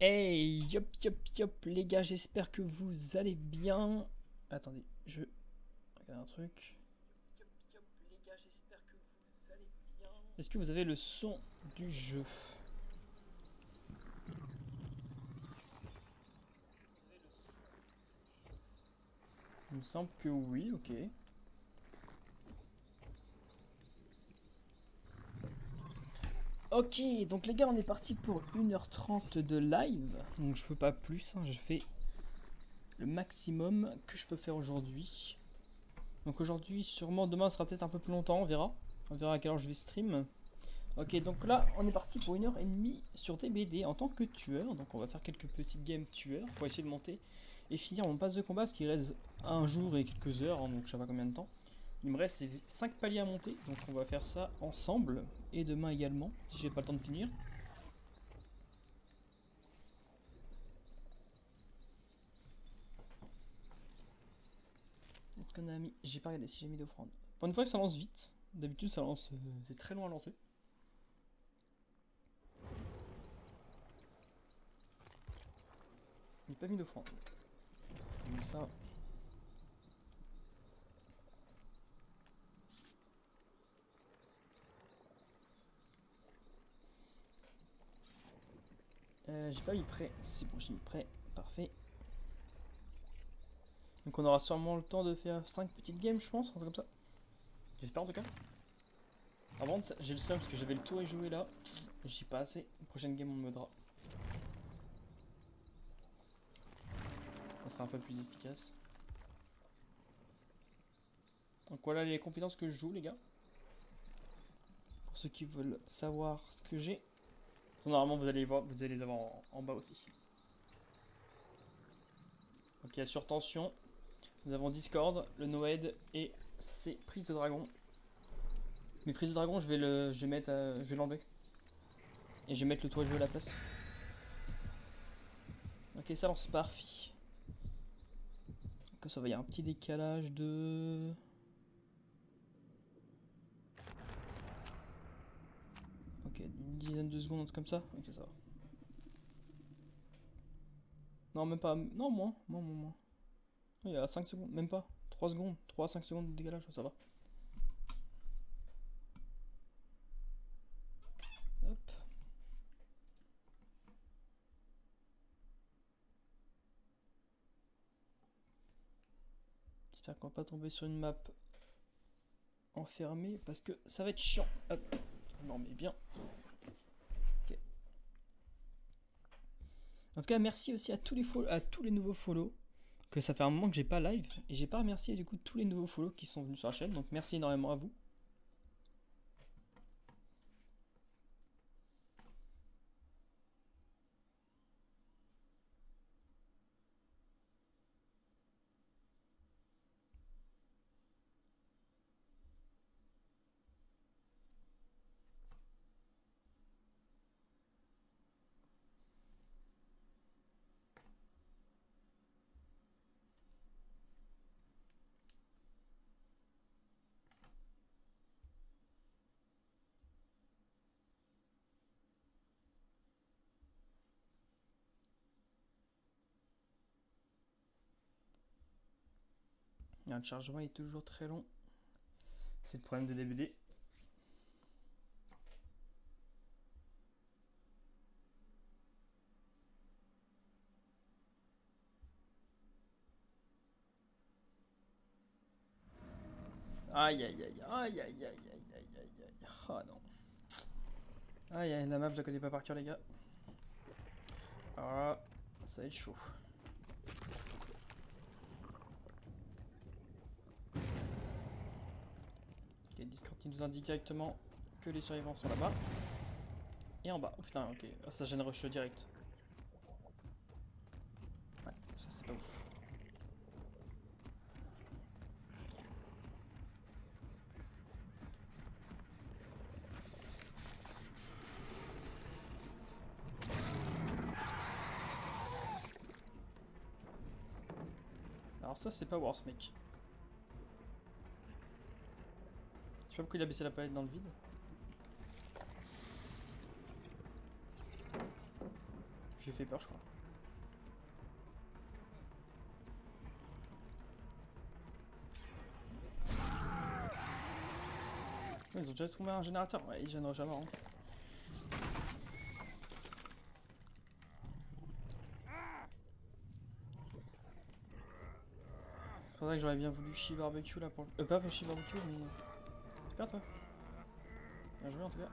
Hey, yop yop yop les gars, j'espère que vous allez bien. Attendez, je regarde un truc. Yop yop les gars, j'espère que vous allez bien. Est-ce que vous avez le son du jeu? Il me semble que oui, ok. Ok, donc les gars, on est parti pour 1h30 de live. Donc je peux pas plus, hein, je fais le maximum que je peux faire aujourd'hui. Donc aujourd'hui, sûrement demain sera peut-être un peu plus longtemps, on verra. On verra à quelle heure je vais stream. Ok, donc là, on est parti pour 1h30 sur DBD en tant que tueur. Donc on va faire quelques petites games tueurs pour essayer de monter et finir mon pass de combat, parce qu'il reste un jour et quelques heures, hein, donc je sais pas combien de temps. Il me reste 5 paliers à monter, donc on va faire ça ensemble, et demain également, si j'ai pas le temps de finir. Est-ce qu'on a mis... J'ai pas regardé si j'ai mis d'offrande. Pour une fois que ça lance vite, d'habitude ça lance... c'est très long à lancer. J'ai pas mis d'offrande. Comme ça... j'ai pas mis prêt. C'est bon, j'ai mis prêt. Parfait. Donc on aura sûrement le temps de faire 5 petites games, je pense, un truc comme ça. J'espère en tout cas. Avant, j'ai le seum parce que j'avais le tour à jouer là. J'y pas assez. Prochaine game, on me modera. Ça sera un peu plus efficace. Donc voilà les compétences que je joue, les gars. Pour ceux qui veulent savoir ce que j'ai. Normalement, vous allez voir, vous allez les avoir en bas aussi. Donc il y a surtension. Nous avons Discord, le Noed et ses prises de dragon. Mes prises de dragon, je vais l'enlever. Et je vais mettre le toit à jouer à la place. Ok, ça lance parfait. Donc ça va, il y a un petit décalage de... Ok, une dizaine de secondes, un truc comme ça. Ok, ça va. Non, même pas. Non, moins. Il y a 5 secondes, même pas. 3 secondes. 3 à 5 secondes de décalage, ça va. Hop. J'espère qu'on va pas tomber sur une map enfermée parce que ça va être chiant. Hop. Non, mais bien. Ok. En tout cas, merci aussi à tous les nouveaux follow. Que ça fait un moment que j'ai pas live. Et j'ai pas remercié du coup tous les nouveaux follow qui sont venus sur la chaîne. Donc merci énormément à vous. Le chargement est toujours très long. C'est le problème de DBD. Aïe aïe aïe aïe aïe aïe aïe aïe aïe aïe. Ah non. Aïe aïe, la map je la connais pas par cœur les gars. Alors là, ça va être chaud. Ok, Discord qui nous indique directement que les survivants sont là-bas. Et en bas. Oh putain, ok. Ah, ça gêne rush direct. Ouais, ça c'est pas ouf. Alors ça c'est pas worse mec. Je sais pas pourquoi il a baissé la palette dans le vide. J'ai fait peur, je crois. Ils ont déjà trouvé un générateur. Ouais, ils gêneront jamais. Hein. C'est vrai que j'aurais bien voulu Chi Barbecue là pour le... pas Chi Barbecue mais... Super toi. Bien joué en tout cas.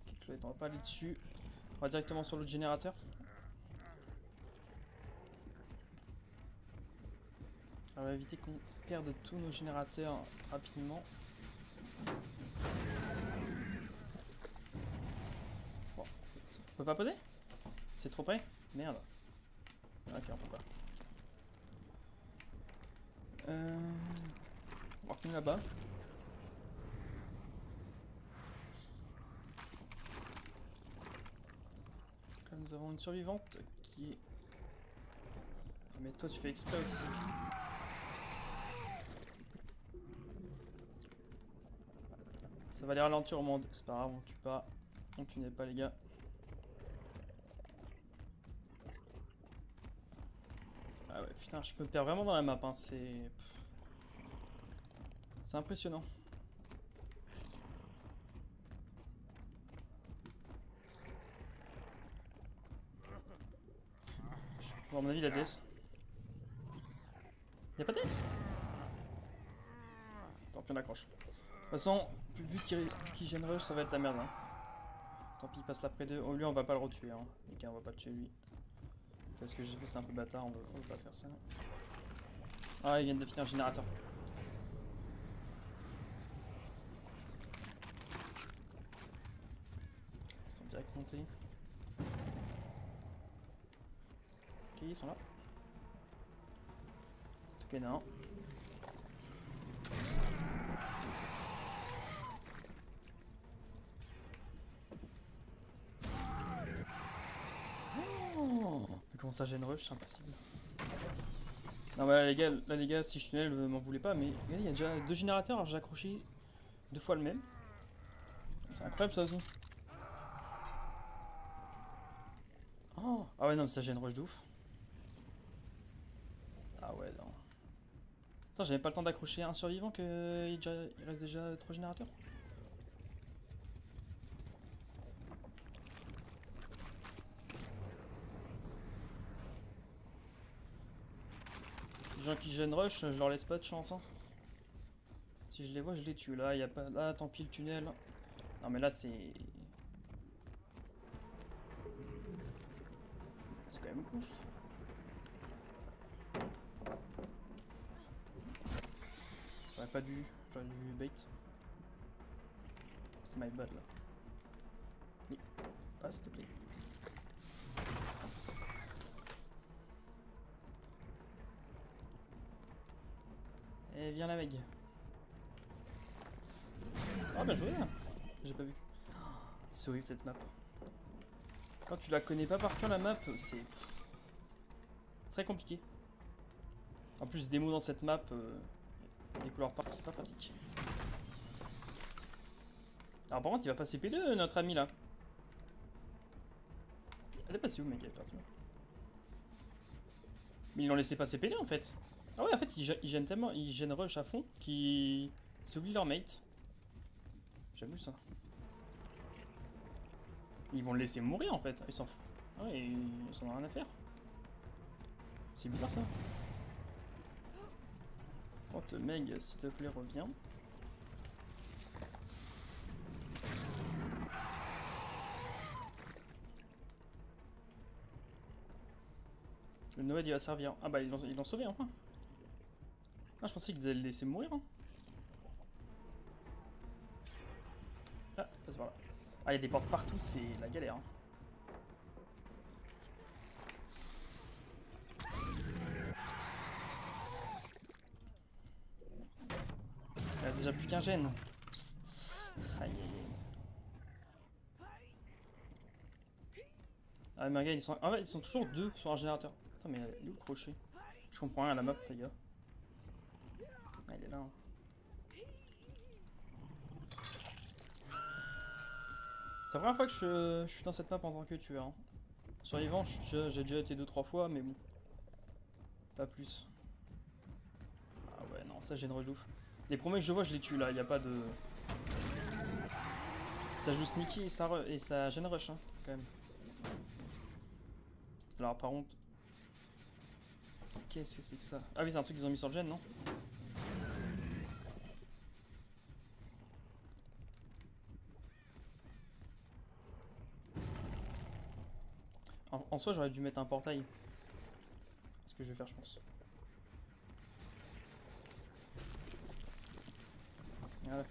Ok, Chloé, on va pas aller dessus. On va directement sur l'autre générateur. On va éviter qu'on perde tous nos générateurs rapidement. Bon. On peut pas poder? C'est trop près? Merde. Ok, on peut pas. On va retenir là-bas. Là, nous avons une survivante qui est... Ah, mais toi tu fais exprès aussi. Ça va les ralentir au monde. C'est pas grave, on tue pas. On tue pas les gars. Ah ouais, putain, je me perds vraiment dans la map, hein. C'est impressionnant. Bon, à mon avis, la DS. Y'a pas de DS? Tant pis, on accroche. De toute façon, vu qu'il gêne rush, ça va être la merde. Hein. Tant pis, il passe là près d'eux. Oh, lui, on va pas le retuer. Hein. Ok, on va pas le tuer lui. Parce que j'ai fait, c'est un peu bâtard, on veut pas faire ça. Ah, ils viennent de finir le générateur. Ils sont direct montés. Ok, ils sont là. Ok, non. Oh, mais comment ça gêne rush, c'est impossible. Non bah là les gars, si je tunnel, m'en voulez pas, mais regardez, il y a déjà 2 générateurs, j'ai accroché 2 fois le même. C'est incroyable ça aussi. Oh. Ah ouais non mais ça gêne rush de ouf. Ah ouais non. Attends, j'avais pas le temps d'accrocher un survivant qu'il reste déjà 3 générateurs. Les gens qui gênent rush, je leur laisse pas de chance. Hein. Si je les vois, je les tue. Là, y a pas. Là, tant pis le tunnel. Non mais là c'est. C'est quand même ouf. J'aurais pas dû. J'aurais dû bait. C'est my bad là. Oui. Passe s'il te plaît. Et viens la meg. Ah bien joué là. J'ai pas vu. C'est horrible cette map. Quand tu la connais pas par cœur la map, c'est très compliqué. En plus des mots dans cette map, les couleurs partout, c'est pas pratique. Alors par contre il va passer P2 notre ami là. Elle est passée où mec, elle est perdu. Mais ils l'ont laissé passer P2 en fait. Ah ouais en fait ils gênent tellement, ils gênent rush à fond qu'ils oublient leur mate. J'abuse ça. Ils vont le laisser mourir en fait, ils s'en foutent. Ah ouais, ils en ont rien à faire. C'est bizarre ça. Oh Meg, s'il te plaît reviens. Le Noël il va servir. Ah bah ils l'ont sauvé enfin. Ah je pensais qu'ils allaient le laisser mourir. Hein. Ah, il passe par là. Ah il y a des portes partout, c'est la galère. Hein. Il y a déjà plus qu'un gène. Aïe aïe aïe. Ah mais regarde, ils sont toujours 2 sur un générateur. Attends mais il est où le crochet? Je comprends rien à la map les gars. Ah, il est là. Hein. C'est la première fois que je suis dans cette map en tant que tueur. Hein. Survivant, j'ai déjà été 2-3 fois, mais bon. Pas plus. Ah ouais, non, ça j'ai une rejouffe. Les premiers que je vois, je les tue là, y a pas de. Ça joue sneaky et ça gêne rush, hein, quand même. Alors, par contre. Qu'est-ce que c'est que ça? Ah oui, c'est un truc qu'ils ont mis sur le gène, non? En soi, j'aurais dû mettre un portail. C'est ce que je vais faire, je pense. Ah ouais.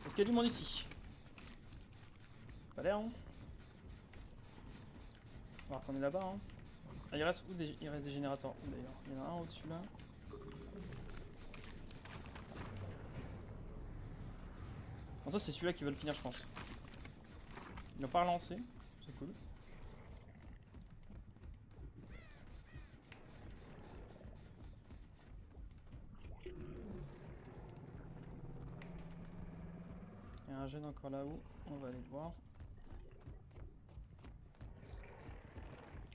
Est-ce qu'il y a du monde ici? Pas l'air, hein? On va retourner là-bas, hein. Ah, il reste où il reste des générateurs d'ailleurs. Il y en a un au-dessus là. En soi, c'est celui-là qui veut le finir, je pense. Ils l'ont pas relancé, c'est cool. Il y a un jeune encore là-haut, on va aller le voir.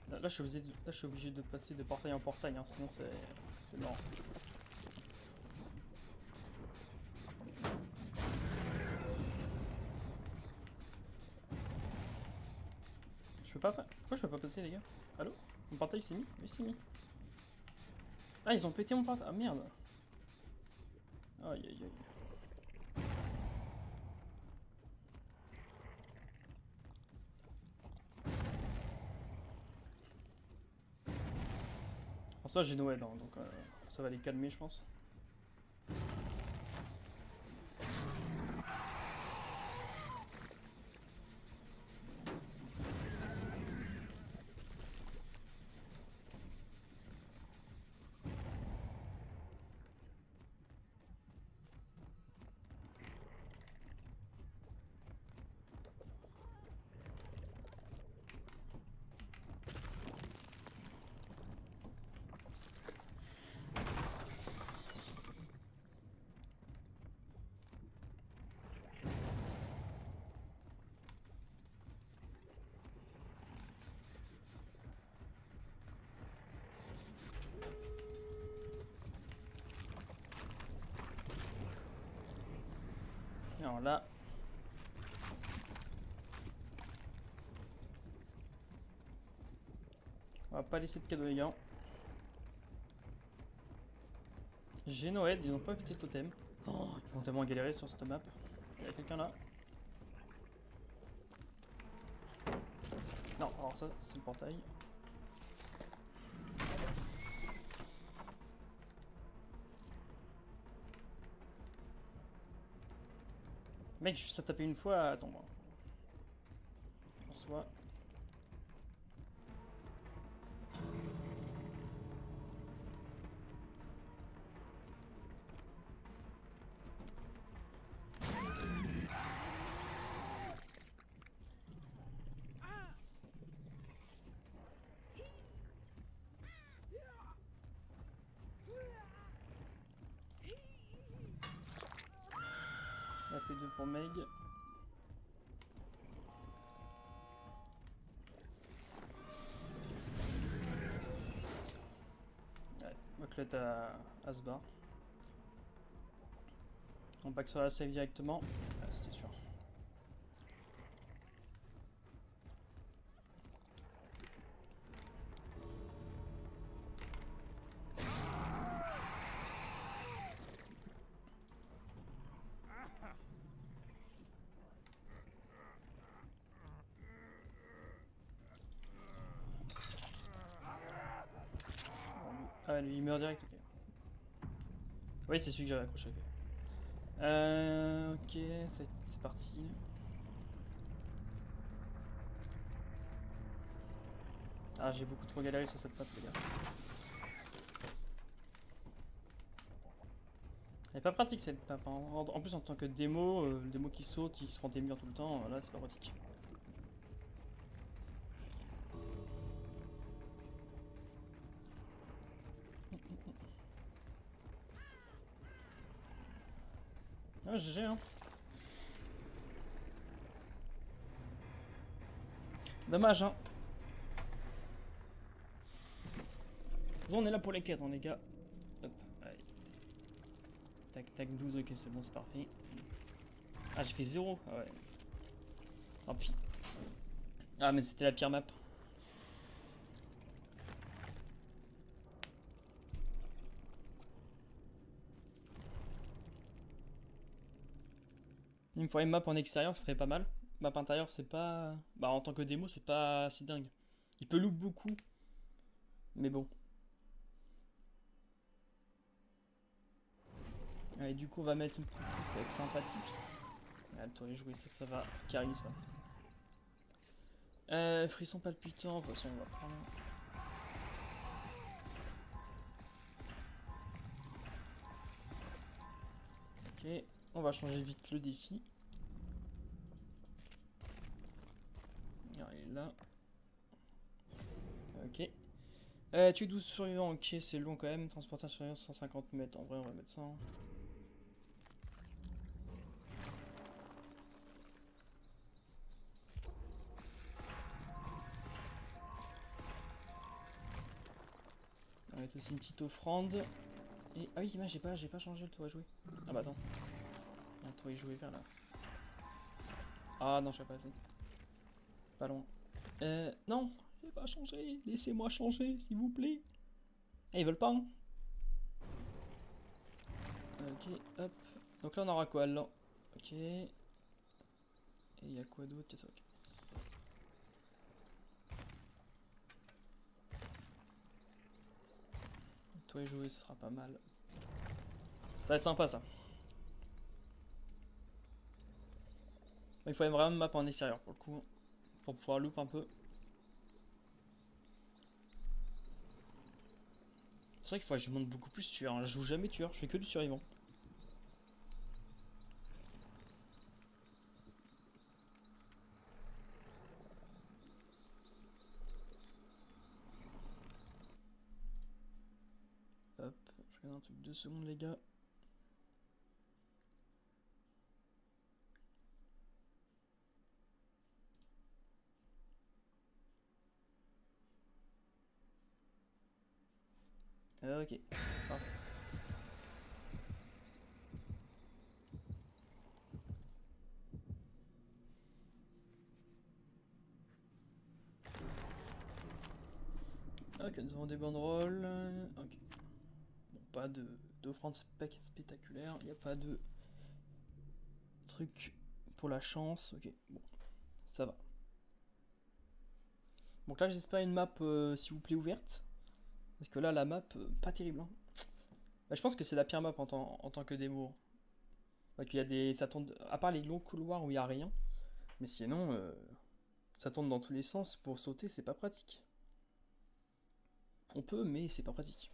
Là, je suis obligé de passer de portail en portail, hein, sinon c'est mort. Je peux pas. Pourquoi je peux pas passer, les gars? Allô? Mon portail s'est mis? Oui, il s'est mis. Ah, ils ont pété mon portail. Ah merde. Aïe aïe aïe. En soi, j'ai Noël, hein, donc ça va les calmer, je pense. Alors là. On va pas laisser de cadeau, les gars. J'ai Noël, ils ont pas pété le totem. Oh, ils vont tellement galérer sur cette map. Il y a quelqu'un là. Non, alors ça, c'est le portail. Mec, juste à taper une fois, attends moi. En soi. La P2 pour Meg. Ouais, Moclette à ce bar. On back sur la save directement. Ah, c'était sûr. Ah, lui il meurt direct, ok. Oui, c'est celui que j'avais accroché, ok. Ok, c'est parti. Ah, j'ai beaucoup trop galéré sur cette map, les gars. Elle est pas pratique cette map. Hein. En plus, en tant que démo, le démo qui saute, il se prend tes murs tout le temps, là c'est pas pratique. Ouais, GG hein. Dommage hein. On est là pour les quêtes, hein, les gars. Hop, allez. Tac, tac, 12, ok, c'est bon, c'est parfait. Ah, j'ai fait 0. Ah ouais. Tant pis. Ah, mais c'était la pire map. Il me faudrait une map en extérieur, ce serait pas mal. Map intérieur, c'est pas... Bah, en tant que démo, c'est pas si dingue. Il peut loop beaucoup. Mais bon. Allez, du coup, on va mettre une petite piste, ça va être sympathique. Ah, le tour est joué, ça va. Carry, ça. Frisson palpitant, de toute façon, on va prendre... Ok, on va changer vite le défi. Allez, là. Ok. Tu 12 survivants, ok, c'est long quand même. Transporter un survivant 150 mètres. En vrai, on va mettre ça. Hein. On va mettre aussi une petite offrande. Et ah oui, j'ai pas changé le tour à jouer. Ah bah attends. Il y a un tour à jouer vers là. Ah non, je sais pas assez. Pas loin. Non, j'ai pas changé. Laissez-moi changer, s'il vous plaît. Eh, ils veulent pas, hein. Ok, hop. Donc là, on aura quoi là? Ok. Et il y a quoi d'autre? C'est ça, ok. Toi et jouer, ce sera pas mal. Ça va être sympa, ça. Il faut vraiment une map en extérieur, pour le coup. Pour pouvoir loop un peu. C'est vrai qu'il faut que je monte beaucoup plus tueur. Hein. Je joue jamais tueur, je fais que du survivant. Hop, je regarde un truc 2 secondes les gars. Ok, parfait. Ok, nous avons des banderoles. Ok. Bon, pas d'offrande spectaculaire. Il n'y a pas de truc pour la chance. Ok, bon, ça va. Donc là, j'espère une map, s'il vous plaît, ouverte. Parce que là, la map, pas terrible. Hein. Bah, je pense que c'est la pire map en tant que démo. Donc, il y a des, ça tourne, à part les longs couloirs où il n'y a rien. Mais sinon, ça tourne dans tous les sens. Pour sauter, c'est pas pratique. On peut, mais c'est pas pratique.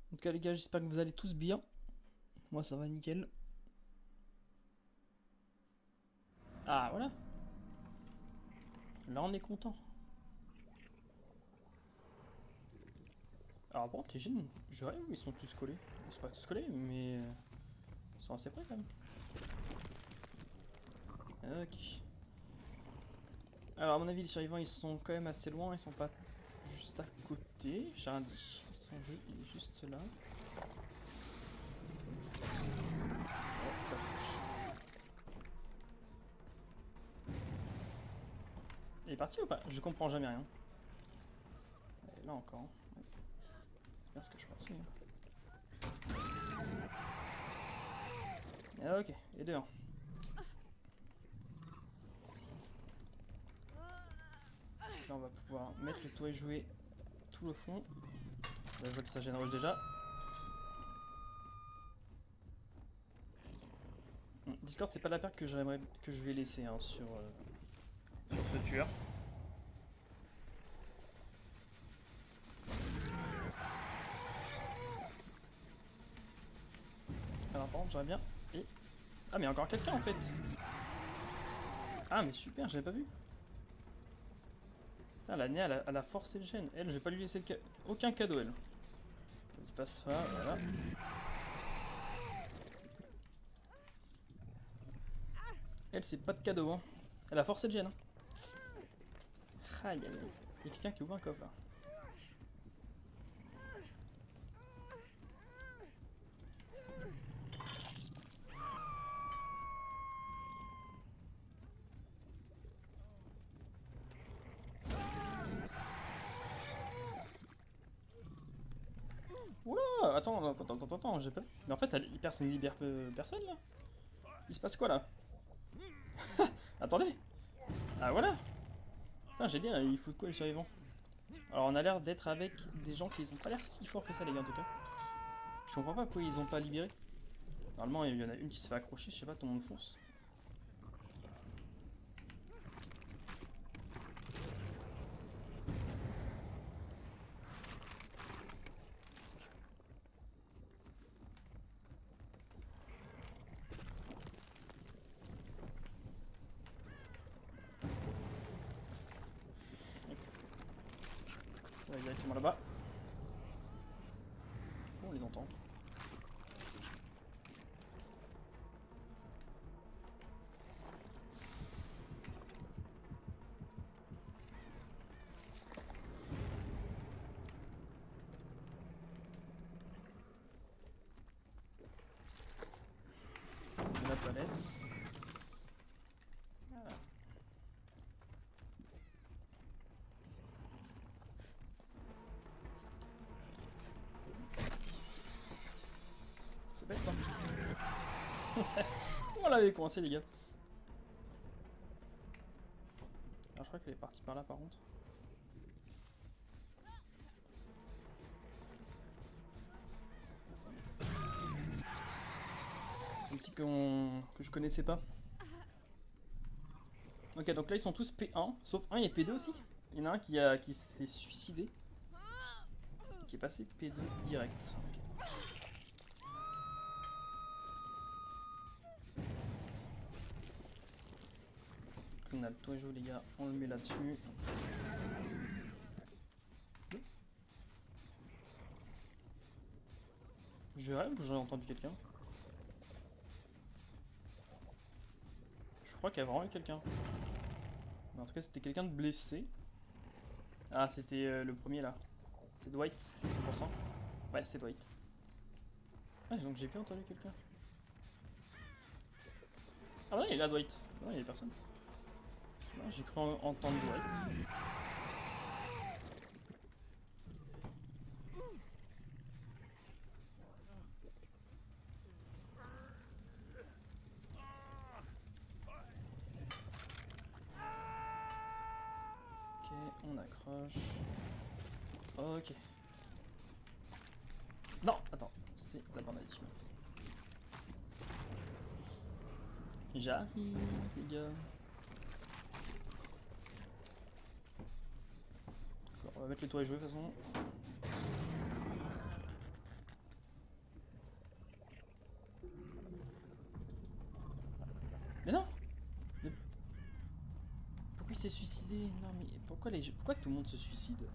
En tout cas, les gars, j'espère que vous allez tous bien. Moi, ça va nickel. Ah, voilà. Là, on est content. Alors, bon, les jeunes, je rêve, ils sont tous collés. Ils sont pas tous collés, mais ils sont assez près quand même. Ok. Alors, à mon avis, les survivants, ils sont quand même assez loin. Ils sont pas juste à côté. J'ai rien dit. Ils sont juste là. Oh, ça touche. Il est parti ou pas? Je comprends jamais rien. Et là encore. Ouais. C'est bien ce que je pensais. Ok, et dehors. Là, on va pouvoir mettre le toit et jouer tout le fond. Là, je vois que ça gêne rouge déjà. Discord, c'est pas la paire que j'aimerais que je vais laisser hein, sur ce tueur. Alors par contre, j'aurais bien. Et... Ah, mais il y a encore quelqu'un en fait. Ah, mais super, j'avais pas vu. Putain, la Néa, elle a forcé le gène. Elle, je vais pas lui laisser aucun cadeau, elle. Vas-y, passe ça, voilà. Elle, c'est pas de cadeau, hein. Elle a forcé le gène, hein. Aïe, aïe, aïe. Il y a quelqu'un qui ouvre un coffre, là. Oula, attends, j'ai pas vu. Mais en fait, personne ne libère personne, là. Il se passe quoi, là? Attendez. Ah, voilà. Putain, j'ai dit, il faut de quoi, les survivants? Alors, on a l'air d'être avec des gens qui ont pas l'air si forts que ça, les gars, en tout cas. Je comprends pas pourquoi ils ont pas libéré. Normalement, il y en a une qui se fait accrocher, je sais pas, tout le monde fonce. On va directement là-bas. Oh, on les entend. La palette. Ah. C'est bête ça. On l'avait coincé les gars. Alors je crois qu'elle est partie par là par contre. Un petit que je connaissais pas. Ok, donc là ils sont tous P1, sauf un et P2 aussi. Il y en a un qui s'est suicidé. Qui est passé P2 direct. Okay. On a le toit les gars, on le met là-dessus. Je rêve ou j'ai entendu quelqu'un? Je crois qu'il y a vraiment eu quelqu'un. En tout cas, c'était quelqu'un de blessé. Ah, c'était le premier là. C'est Dwight, 100%. Ouais, c'est Dwight. Ouais, donc j'ai bien entendu quelqu'un. Ah ouais, il est là, Dwight. Non, il y avait personne. J'ai cru entendre Dwight. On accroche. Ok. Non, attends, c'est la bande addition. J'arrive, les gars. On va mettre les toits à jouer de toute façon. Mais non! Pourquoi il s'est suicidé? Non mais pourquoi tout le monde se suicide?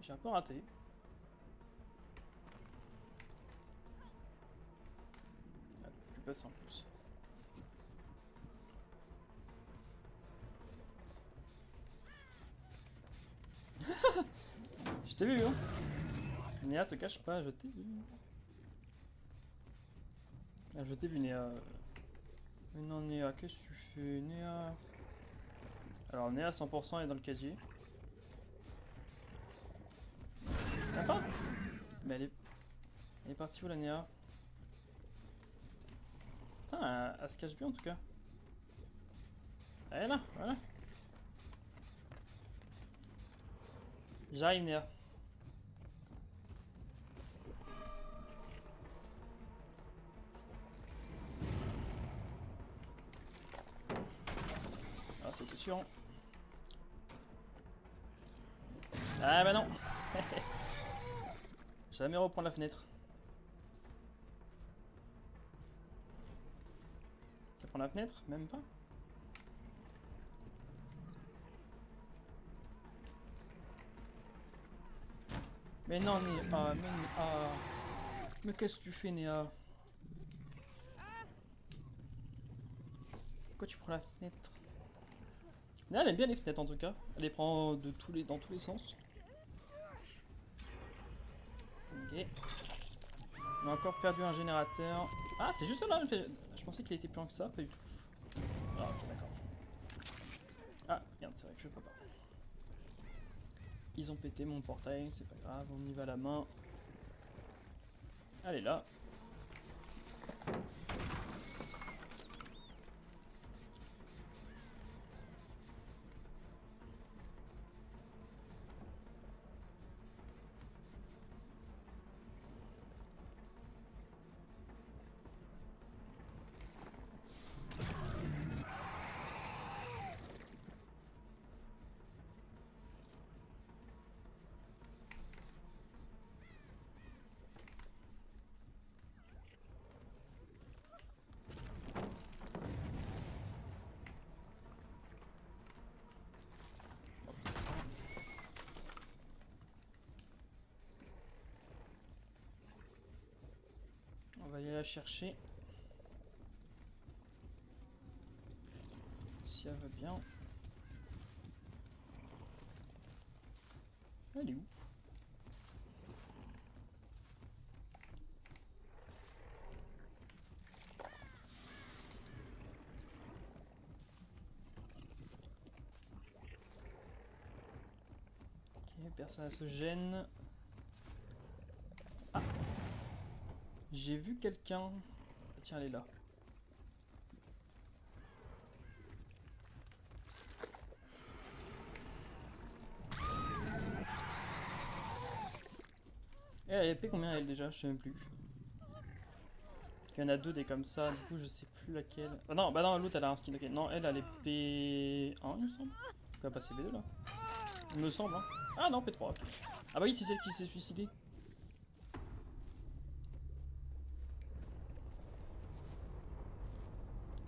J'ai un peu raté. Ah, je peux passer en plus. Je t'ai vu, hein. Néa, te cache pas, je t'ai vu. Ah, je t'ai vu, Néa. Mais non, Néa, qu'est-ce que tu fais, Néa? Alors on est à 100% et dans le casier. Y'a pas? Mais elle est partie où la Néa? Putain, elle se cache bien en tout cas. Elle est là, voilà. J'arrive Néa. Ah c'était sûr. Ah bah non. Jamais reprendre la fenêtre. Tu prends la fenêtre? Même pas. Mais non, Néa. Mais qu'est-ce que tu fais, Néa? Pourquoi tu prends la fenêtre? Néa, elle aime bien les fenêtres en tout cas. Elle les prend dans tous les sens. Ok. On a encore perdu un générateur. Ah, c'est juste là. Je pensais qu'il était plus loin que ça, pas du tout. Ah, ok, d'accord. Ah, merde, c'est vrai que je peux pas. Ils ont pété mon portail, c'est pas grave, on y va à la main. Allez là. On va aller la chercher. Si elle va bien. Elle est où? Ok, personne ne se gêne. Ah! J'ai vu quelqu'un. Ah, tiens, elle est là. Et elle a épée combien elle déjà? Je sais même plus. Il y en a deux des comme ça, du coup je sais plus laquelle. Ah non, bah non, l'autre elle a un skin, ok. Non, elle a les P1 il me semble. Pourquoi pas CB2 là? Il me semble, hein. Ah non, P3. Okay. Ah bah oui, c'est celle qui s'est suicidée.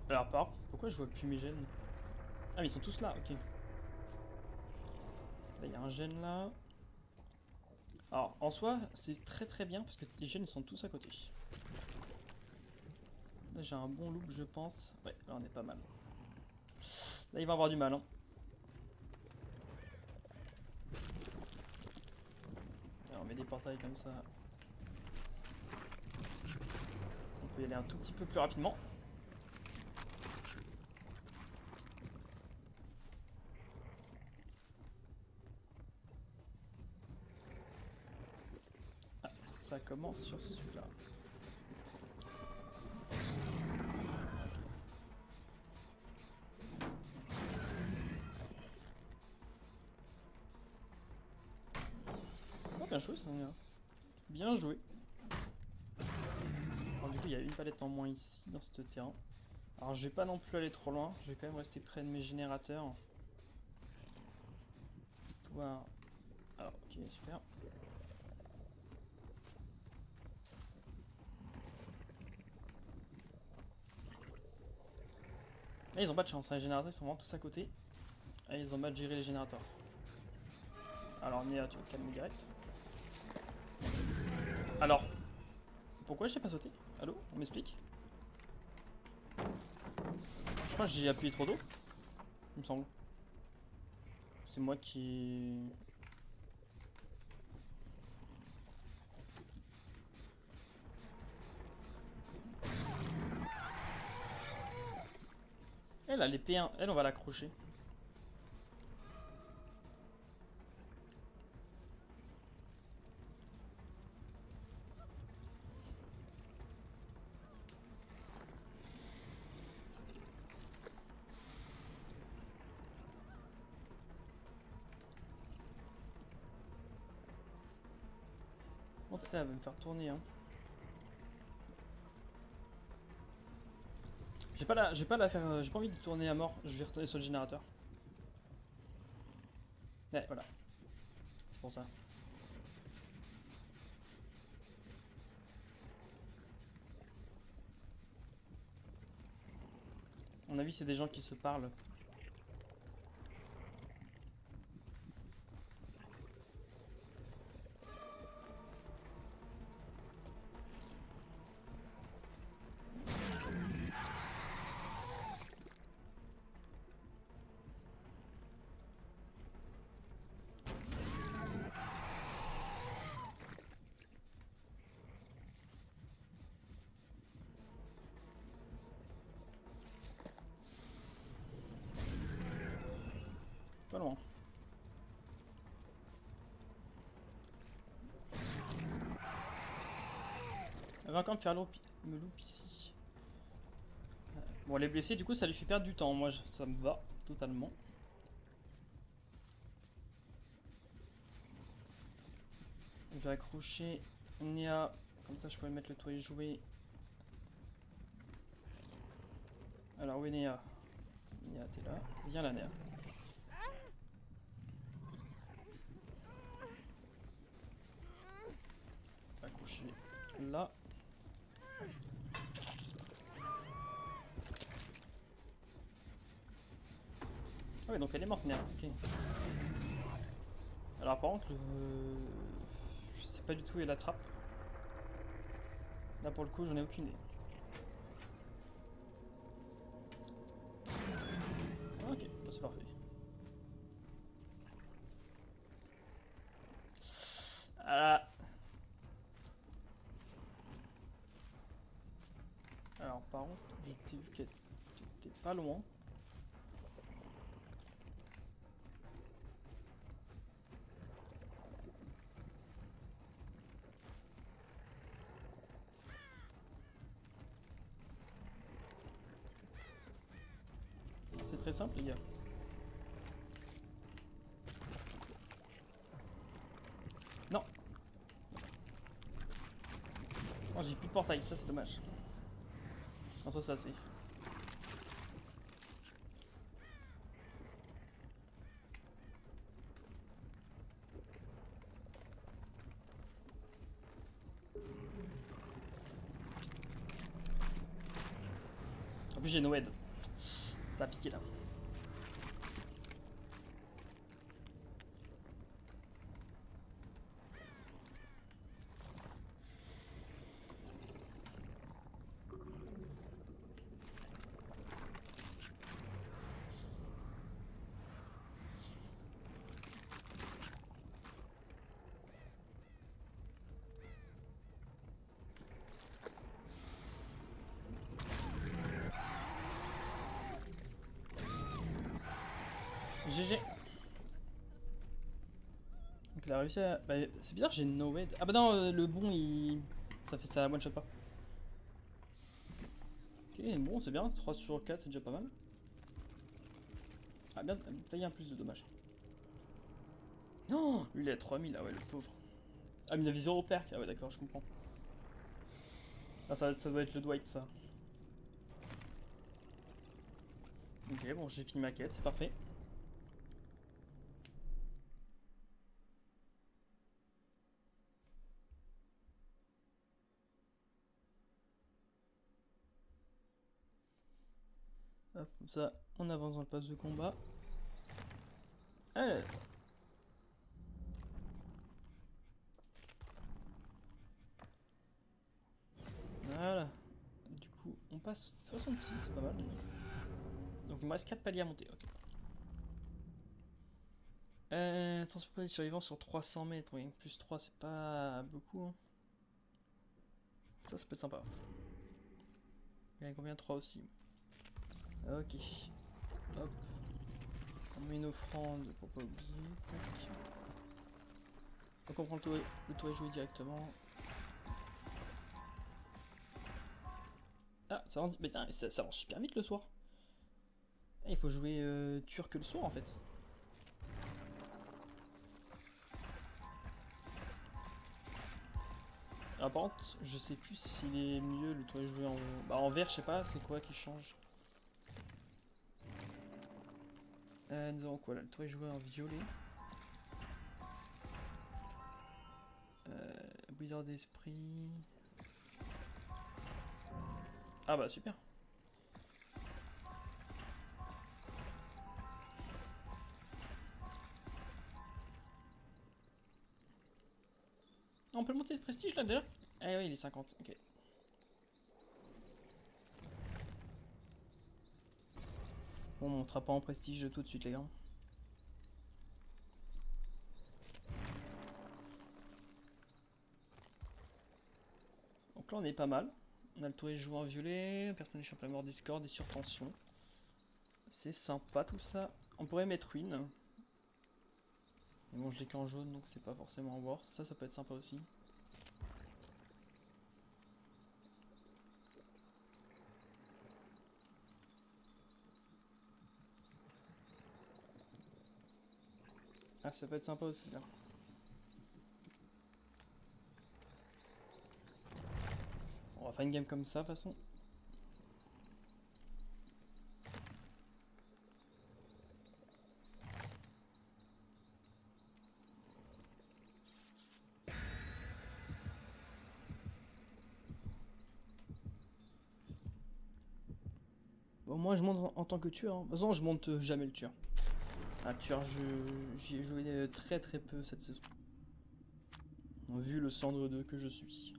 Alors, pourquoi je vois plus mes gènes? Ah, mais ils sont tous là, ok. Là, il y a un gène là. Alors, en soi, c'est très bien parce que les gènes ils sont tous à côté. Là, j'ai un bon loop, je pense. Ouais, là, on est pas mal. Là, il va avoir du mal, hein. Alors, on met des portails comme ça. On peut y aller un tout petit peu plus rapidement. Ah, ça commence sur celui-là. Oh, bien joué, ça. Bien joué. Alors, du coup, il y a une palette en moins ici, dans ce terrain. Alors, je vais pas non plus aller trop loin. Je vais quand même rester près de mes générateurs. Histoire. Alors, ok, super. Là, ils ont pas de chance, hein. Les générateurs ils sont vraiment tous à côté. Et ils ont mal géré les générateurs. Alors, Néa, tu vas te calmer direct. Alors, pourquoi je sais pas sauter? Allô? On m'explique? Je crois que j'ai appuyé trop tôt. Il me semble. C'est moi qui... Elle a les P1. Elle, on va l'accrocher. Bon, là, elle va me faire tourner, hein. J'ai pas la faire. J'ai pas envie de tourner à mort. Je vais retourner sur le générateur. Ouais, voilà. C'est pour ça. À mon avis, c'est des gens qui se parlent. Pas loin. Elle va encore me faire me loupe ici. Bon, elle est blessée, du coup, ça lui fait perdre du temps. Moi, ça me va totalement. Je vais accrocher Néa. Comme ça, je pourrais mettre le toit et jouer. Alors, où est Néa? Néa, t'es là. Viens là, Néa. Accrocher là. Ah ouais, donc elle est morte, Néa. Ok. Alors, par contre, je sais pas du tout où est la trappe. Là, pour le coup, j'en ai aucune idée. Ok, bon, c'est parfait. Voilà. Alors, par contre, j'ai vu qu'elle était pas loin. C'est très simple, les gars. Non. Oh, j'ai plus de portail, ça c'est dommage. En soi, ça c'est. En plus, j'ai Noed. Ça a piqué là. GG. Donc il a réussi à. Bah, c'est bizarre, j'ai Noed. Ah bah non, le bon il. Ça fait ça one shot pas. Ok, bon, c'est bien. 3 sur 4, c'est déjà pas mal. Ah, bien, failli un plus de dommages. Non, lui il est à 3000, ah ouais, le pauvre. Ah, mais il a 0 perk. Ah ouais, d'accord, je comprends. Ah, ça doit être le Dwight, ça. Ok, bon, j'ai fini ma quête, c'est parfait. Hop, comme ça, on avance dans le pass de combat. Allez. Voilà. Du coup, on passe 66, c'est pas mal. Donc il me reste 4 paliers à monter, ok. Transporter les survivants sur 300 mètres, oui. Plus 3, c'est pas beaucoup. Hein. Ça peut être sympa. Il y en a combien? 3 aussi. Ok. Hop. On met une offrande pour pas oublier. Tac. Donc on prend le toit et jouer directement. Ah, ça avance, mais ça avance super vite le soir. Ah, il faut jouer turc le soir en fait. Ah, par contre, je sais plus s'il est mieux le toit joué en... Bah, en vert, je sais pas, c'est quoi qui change. Nous avons quoi là? Le toit joué en violet. Blizzard d'esprit. Ah bah super. On peut le monter de prestige là déjà? Ah oui, il est 50, ok. Bon, on montera pas en prestige tout de suite les gars. Donc là on est pas mal. On a le touriste joué en violet, personne échappe à la mort Discord et sur tension. C'est sympa tout ça. On pourrait mettre Ruin. Mais bon je l'ai qu'en jaune donc c'est pas forcément worth. Ça peut être sympa aussi. Ah ça peut être sympa aussi ça. On va faire une game comme ça de toute façon. Bon, moi je monte en tant que tueur. De toute façon je monte jamais le tueur. Un tueur j'y ai joué très peu cette saison. Vu le cendre 2 que je suis.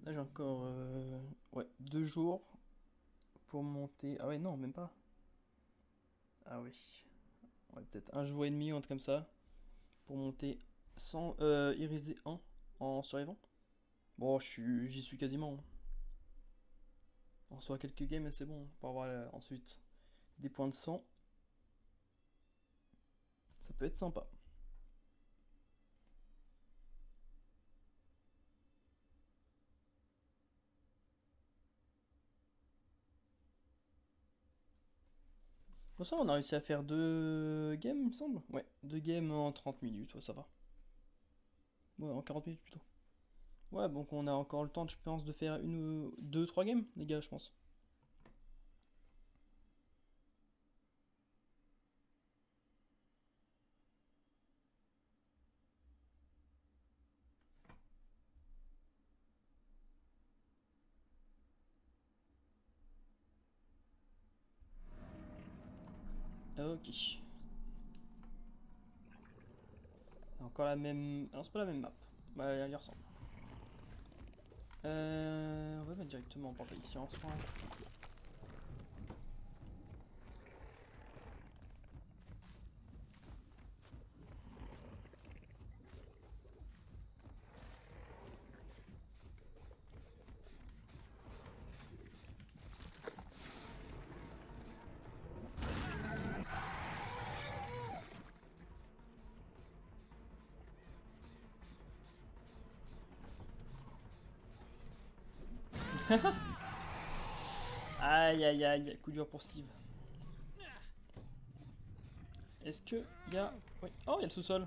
Là j'ai encore ouais, 2 jours pour monter. Ah ouais non même pas. Ah oui. Ouais, peut-être un jour et demi ou un truc comme ça. Pour monter sans Iris D1 en survivant. Bon j'y suis quasiment. On soit quelques games et c'est bon. Pour avoir ensuite des points de sang. Ça peut être sympa. Bon ça on a réussi à faire 2 games il me semble. Ouais, 2 games en 30 minutes, ouais, ça va. Ouais, en 40 minutes plutôt. Ouais, donc on a encore le temps, je pense, de faire une, deux, trois games, les gars, je pense. Ok. Encore la même... Non, c'est pas la même map. Bah, elle y ressemble. On va mettre directement par ici en soi. Aïe aïe aïe, coup dur pour Steve. Est-ce que y a... Oui. Oh, il y a le sous-sol.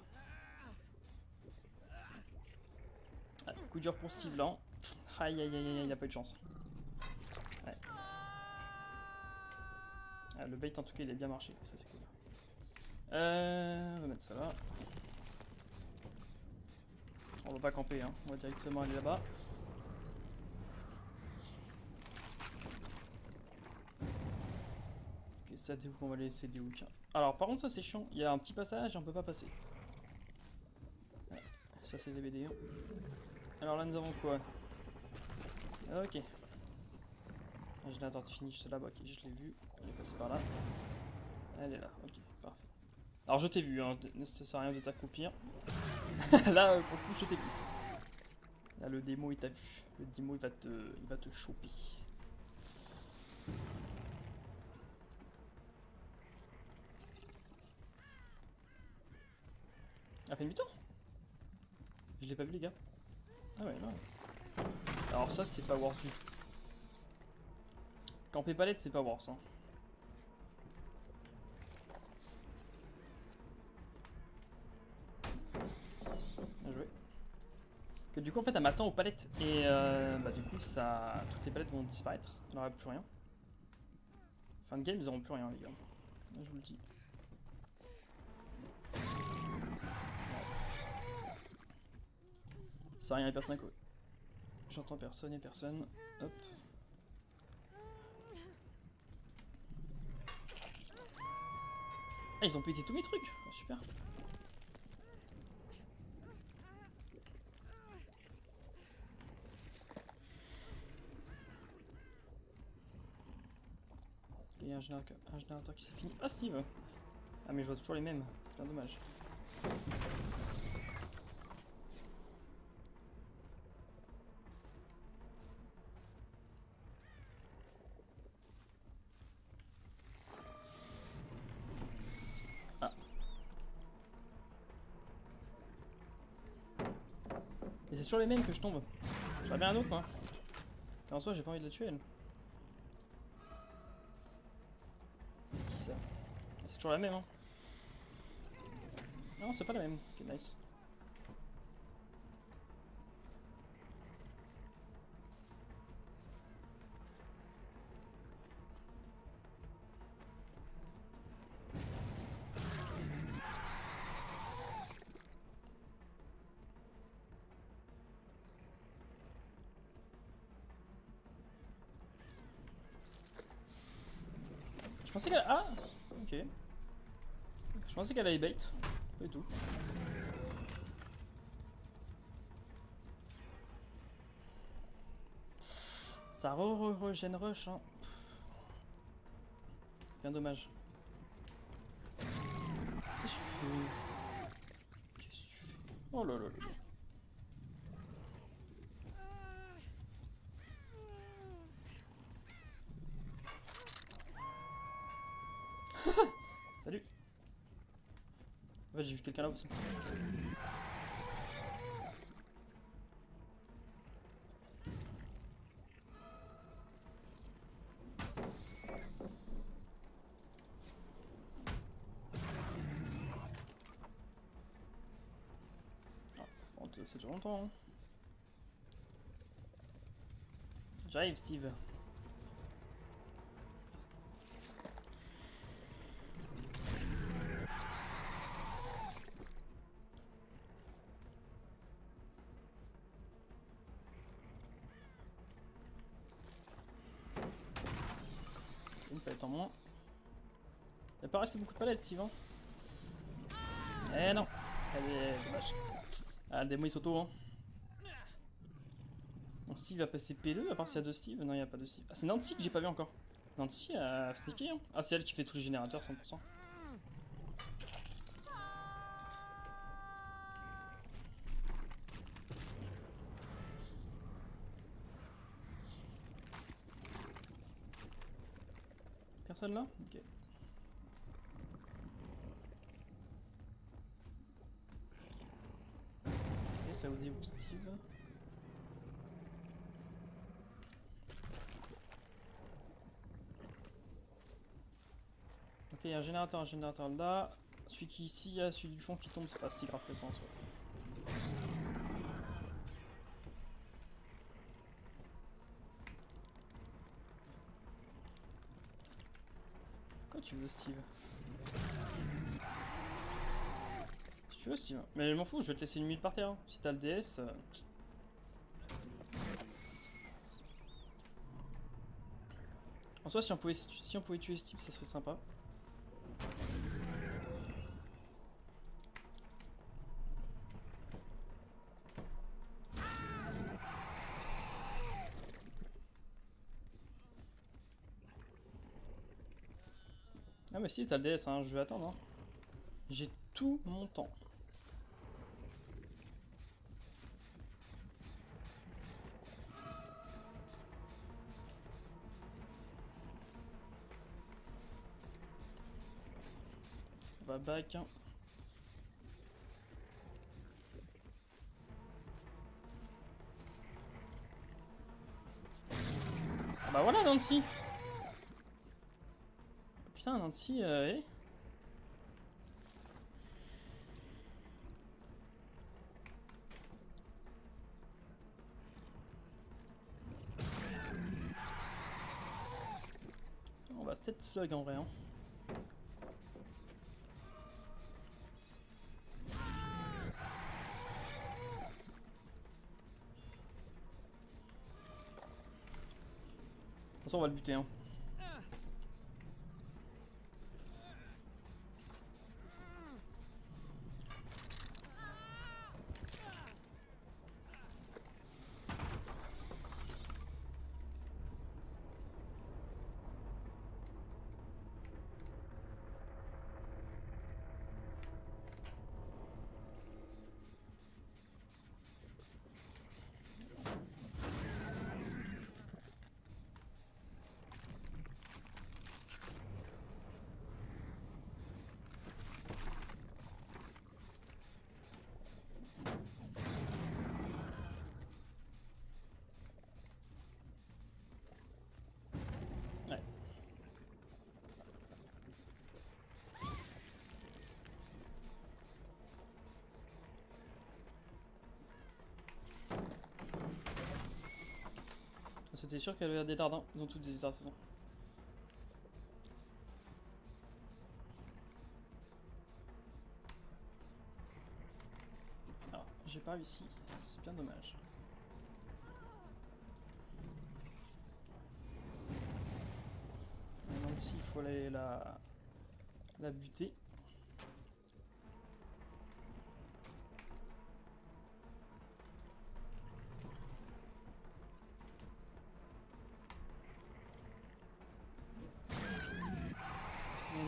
Ah, coup dur pour Steve là. Aïe aïe aïe aïe, il a pas eu de chance. Ouais. Ah, le bait en tout cas il a bien marché, ça c'est cool. On va mettre ça là. On va pas camper, hein. On va directement aller là-bas. Ok, ça des hooks, on va laisser des hooks. Alors par contre ça c'est chiant, il y a un petit passage et on peut pas passer. Ouais, ça c'est des BD. Alors là nous avons quoi? Ok. Je l'attends de finish là-bas, ok je l'ai vu. Elle est passée par là. Elle est là, ok, parfait. Alors je t'ai vu, hein, ça sert à rien de t'accroupir. Là pour le coup je t'ai vu. Là le démo il t'a vu. Le démo il va te choper. Ah fait demi-tour? Je l'ai pas vu les gars. Ah ouais non. Alors ça c'est pas worth du. Camper palette c'est pas worth hein. Que du coup en fait elle m'attend aux palettes et bah du coup ça, toutes les palettes vont disparaître, il n'y aura plus rien. Fin de game ils auront plus rien les gars, là je vous le dis. Ça rien et personne à côté. J'entends personne et personne. Hop. Ah ils ont pété tous mes trucs, oh, super. Il y a un générateur qui s'est fini. Ah Steve. Ah mais je vois toujours les mêmes, c'est bien dommage. Ah. Et c'est toujours les mêmes que je tombe. J'aurais bien un autre moi. Car en soi j'ai pas envie de la tuer elle. C'est qui ça? C'est toujours la même hein. Non c'est pas la même, ok nice. Je pensais qu'elle... Ah ok. Je pensais qu'elle allait bait. Pas du tout. Ça régène rush hein. Bien dommage. Qu'est-ce que tu fais? Qu'est-ce que tu fais? Oh là là là. Salut. En fait j'ai vu quelqu'un là aussi. Bon, ça dure longtemps hein. J'arrive Steve. Une palette en moins. T'as pas resté beaucoup de palettes Steve hein. Eh non. Elle est dommage. Ah le démo il s'auto hein. Donc Steve va passer P2 à part s'il y a deux Steve. Non il n'y a pas de Steve. Ah c'est Nancy que j'ai pas vu encore. Nancy a sneaké hein. Ah c'est elle qui fait tous les générateurs 100%. Personne là? Ok. Et ça vous dit où Steve? Ok, il y a un générateur là. Celui qui ici, il y a celui du fond qui tombe, c'est pas si grave que ça en soi. Quoi tu veux Steve? Si tu veux Steve. Mais je m'en fous, je vais te laisser une mille par terre. Hein. Si t'as le DS... En soi, si on pouvait tuer Steve, ça serait sympa. Ah mais si, t'as le DS, hein, je vais attendre. Hein. J'ai tout mon temps. On va back. Hein. Ah bah voilà Nancy. Putain Nancy, eh. peut-être slug en vrai. Hein. De toute façon, on va le buter. Hein. Ouais. C'était sûr qu'elle avait des dards. Hein. Ils ont tous des dards de toute façon. Alors, j'ai pas réussi. C'est bien dommage. Maintenant, ici, il faut aller la buter.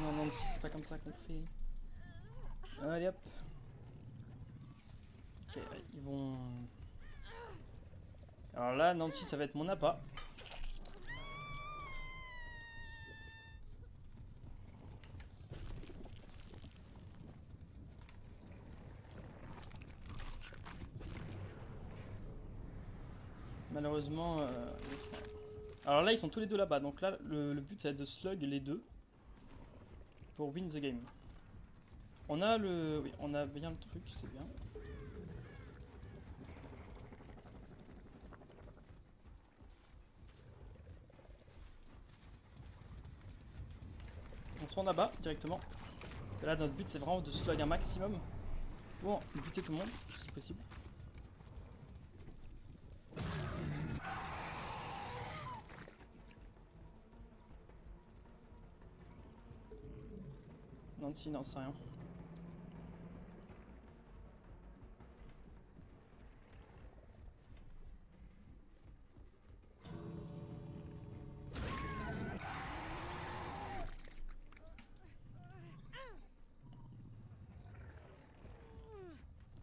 Non, Nancy, c'est pas comme ça qu'on fait. Allez hop. Ok, ils vont... Alors là, Nancy, ça va être mon appât. Malheureusement... Alors là, ils sont tous les deux là-bas. Donc là, le but, ça va être de slug les deux. Pour win the game. On a le... Oui, on a bien le truc, c'est bien. On se rend là-bas, directement. Et là, notre but, c'est vraiment de slug un maximum. Pour buter tout le monde, si possible. Nancy, non, c'est rien.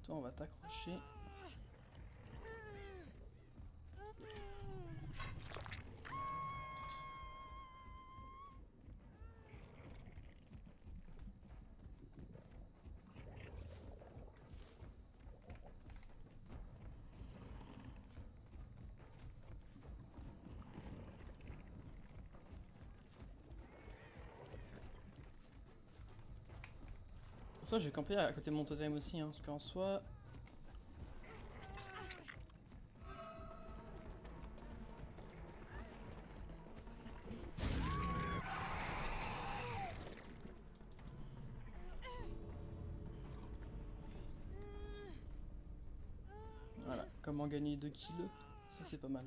Toi, on va t'accrocher. Soit je vais camper à côté de mon totem aussi, hein, parce qu'en soi... Voilà, comment gagner 2 kills, ça c'est pas mal.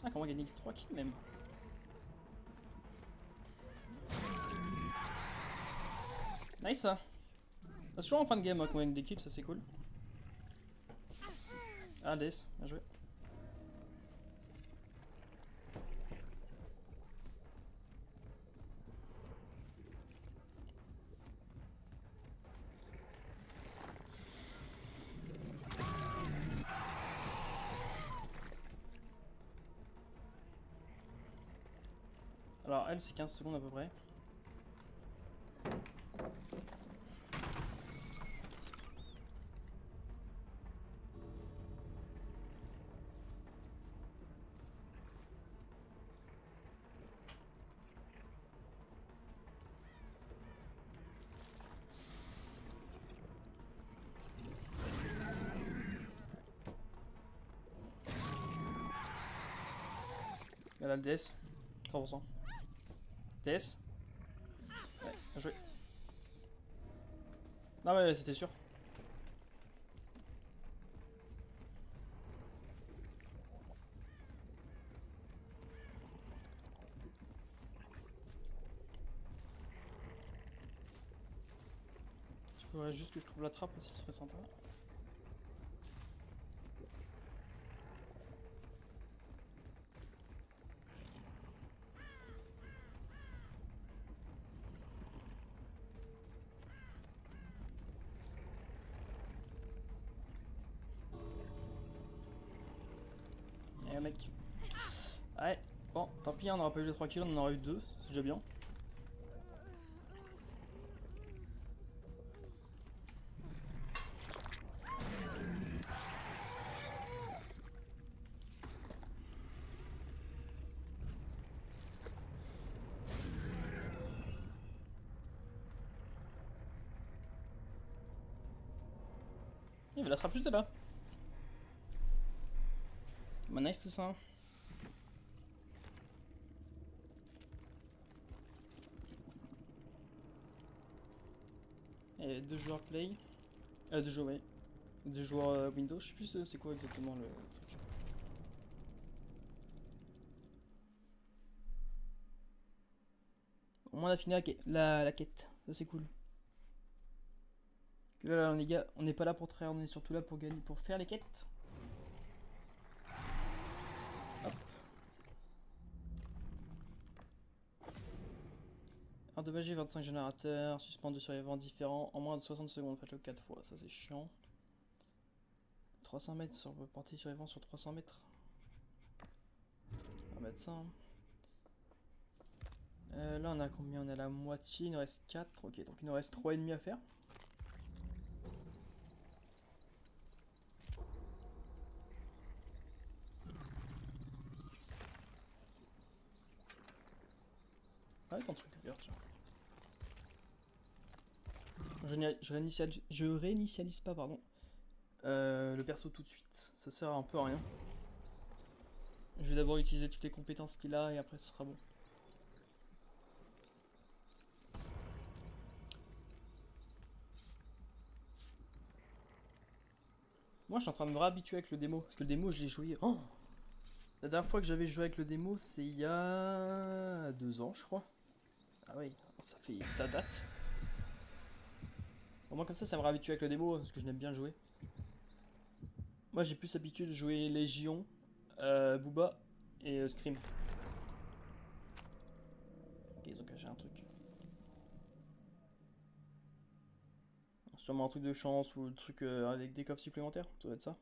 Ah, comment gagner 3 kills même. Nice ça. C'est toujours en fin de game hein, qu'on gagne des kills, ça c'est cool. Ah, Death, bien joué. Alors elle c'est 15 secondes à peu près. Elle a le DS. 100%. DS. Ouais, bien joué. Non mais c'était sûr. Il faudrait juste que je trouve la trappe aussi, ce serait sympa. Eh mec. Ouais, bon, tant pis, on n'aura pas eu les 3 kills, on en aura eu 2, c'est déjà bien. Il y avait la trappe juste là. Bah nice tout ça. Et 2 joueurs play. 2 joueurs, ouais. 2 joueurs Windows, je sais plus c'est quoi exactement le truc. Au moins on a fini la quête, ça c'est cool. Là, les gars, on n'est pas là pour trahir, on est surtout là pour gagner, pour faire les quêtes. Hop. Endommagé 25 générateurs, suspend 2 survivants différents en moins de 60 secondes, faites-le 4 fois, ça c'est chiant. 300 mètres sur portée survivant sur 300 mètres. On va mettre ça. Hein. Là on a combien? On a la moitié, il nous reste 4, ok, donc il nous reste 3 ennemis à faire. Ouais, ton truc vert, tiens. Je réinitialise pas, pardon. Le perso tout de suite, ça sert un peu à rien. Je vais d'abord utiliser toutes les compétences qu'il a et après ce sera bon. Moi je suis en train de me réhabituer avec le démo, parce que le démo je l'ai joué... Oh, la dernière fois que j'avais joué avec le démo c'est il y a 2 ans je crois. Ah oui, ça date. Au moins comme ça me réhabitue avec le démo, parce que je n'aime bien jouer. Moi j'ai plus l'habitude de jouer Légion, Booba et Scream. Ok, ils ont caché un truc. Sûrement un truc de chance ou le truc avec des coffres supplémentaires, ça doit être ça.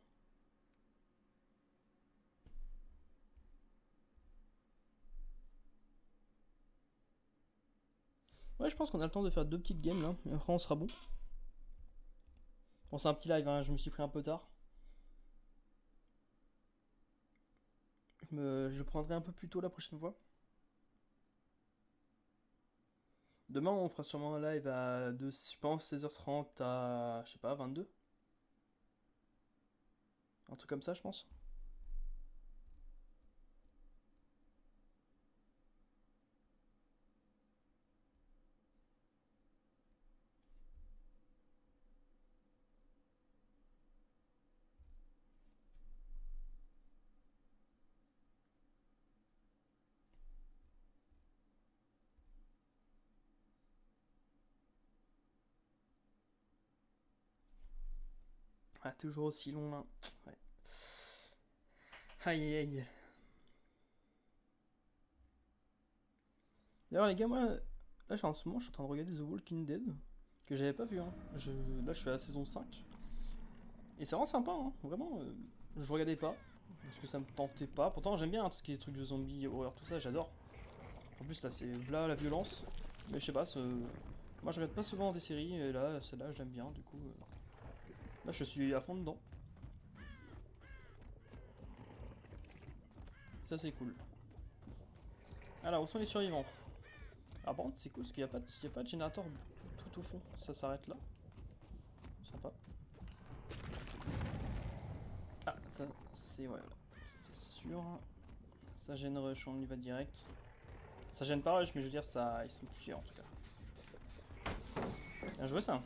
Ouais, je pense qu'on a le temps de faire 2 petites games là, et après on sera bon. Bon, c'est un petit live, hein, je me suis pris un peu tard. Je prendrai un peu plus tôt la prochaine fois. Demain, on fera sûrement un live à, je pense, 16h30 à, je sais pas, 22. Un truc comme ça, je pense. Ah, toujours aussi long, hein. Ouais. Aïe aïe aïe. D'ailleurs, les gars, moi, là, en ce moment, je suis en train de regarder The Walking Dead, que j'avais pas vu, hein. Là, je suis à la saison 5. Et c'est vraiment sympa, hein. Vraiment, je regardais pas, parce que ça me tentait pas. Pourtant, j'aime bien hein, tout ce qui est trucs de zombies, horreur, tout ça, j'adore. En plus, là, c'est là la violence. Mais je sais pas, moi, je regarde pas souvent des séries, et là, celle-là, j'aime bien, du coup. Là, je suis à fond dedans. Ça, c'est cool. Alors, où sont les survivants? Ah, par contre, c'est cool parce qu'il n'y a pas de générateur tout au fond. Ça s'arrête là. Sympa. Ah, ça, c'est... Ouais, c'était sûr. Ça gêne rush, on y va direct. Ça gêne pas rush, mais je veux dire, ça, ils sont plusieurs en tout cas. Bien joué ça.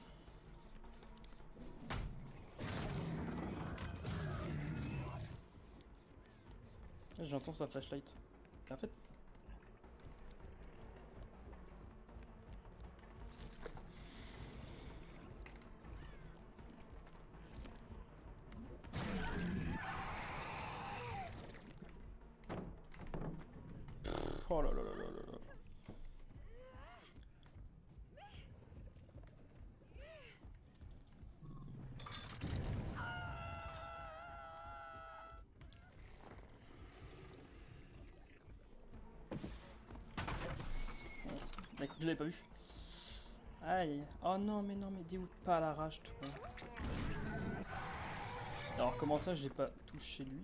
J'entends sa flashlight. En fait... Oh là là là là là là. Bah écoute, je l'avais pas vu. Aïe. Oh non, mais dégoûte pas à l'arrache, toi. Alors comment ça, j'ai pas touché lui?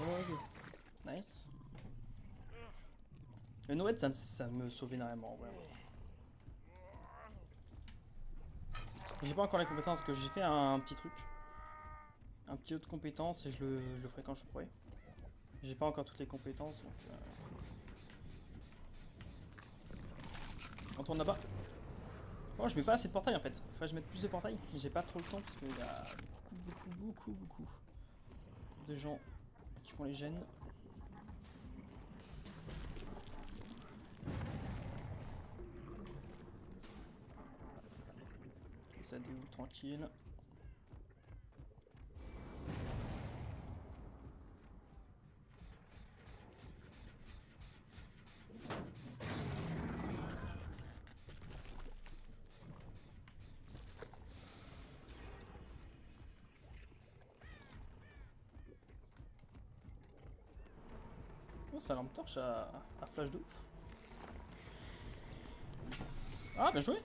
Ok. Nice. Le Noël, ça me sauve énormément, ouais. J'ai pas encore les compétences, parce que j'ai fait un petit truc. Un petit lot de compétences et je le ferai quand je pourrai. J'ai pas encore toutes les compétences, donc... On tourne là-bas. Oh, je mets pas assez de portails en fait. Faut que je mette plus de portails. Mais j'ai pas trop le temps, parce qu'il y a beaucoup de gens qui font les gènes. Ça déroule tranquille. Oh, sa lampe torche à flash de ouf. Ah, bien joué!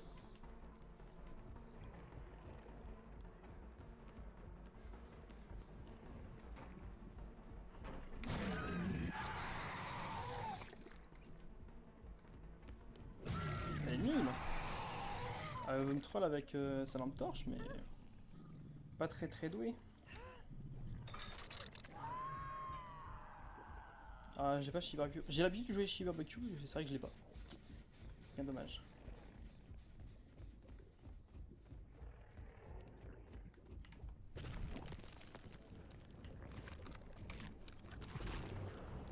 Elle est nulle! Elle veut me troll avec sa lampe torche, mais... Pas très doué. Ah, j'ai pas Shiba Barbecue. J'ai l'habitude de jouer Shiba Barbecue, c'est vrai que je l'ai pas. C'est bien dommage.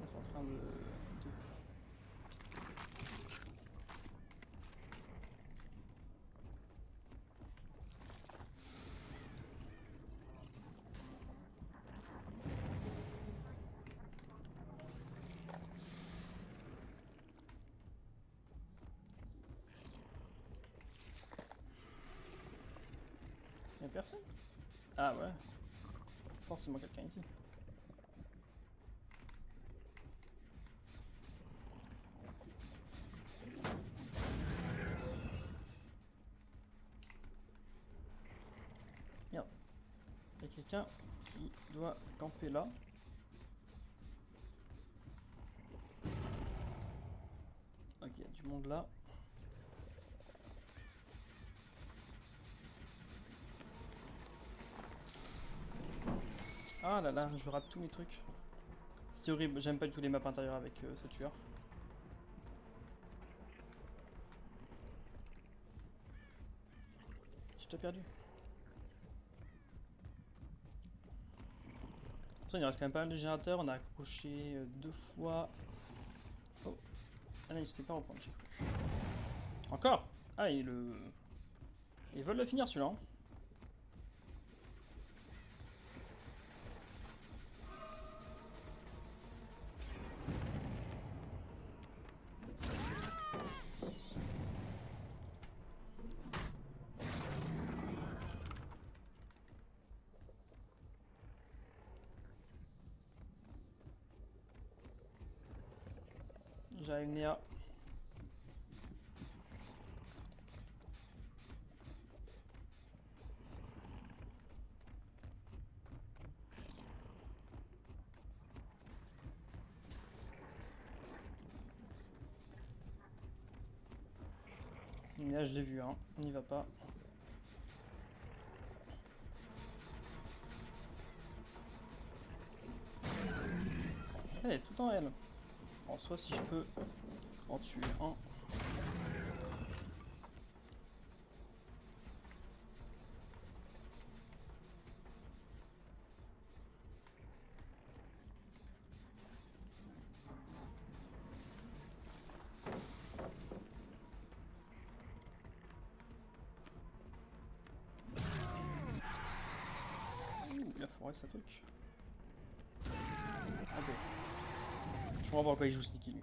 C'est en train de... Y'a personne? Ah ouais. Forcément quelqu'un ici. Merde. Y'a quelqu'un qui doit camper là. Ok, y'a du monde là. Ah là là, je rate tous mes trucs. C'est horrible, j'aime pas du tout les maps intérieures avec ce tueur. J'ai déjà perdu. Il reste quand même pas mal de générateurs, on a accroché 2 fois. Oh, ah là il se fait pas reprendre, j'ai cru. Encore? Ah, ils veulent le finir celui-là. Hein. J'arrive Néa. Néa je l'ai vu hein, on n'y va pas. Elle est tout le temps elle. En soit si je peux en tuer un. Ouh, la forêt ça truc. Ok. Je comprends pas pourquoi il joue sneaky lui.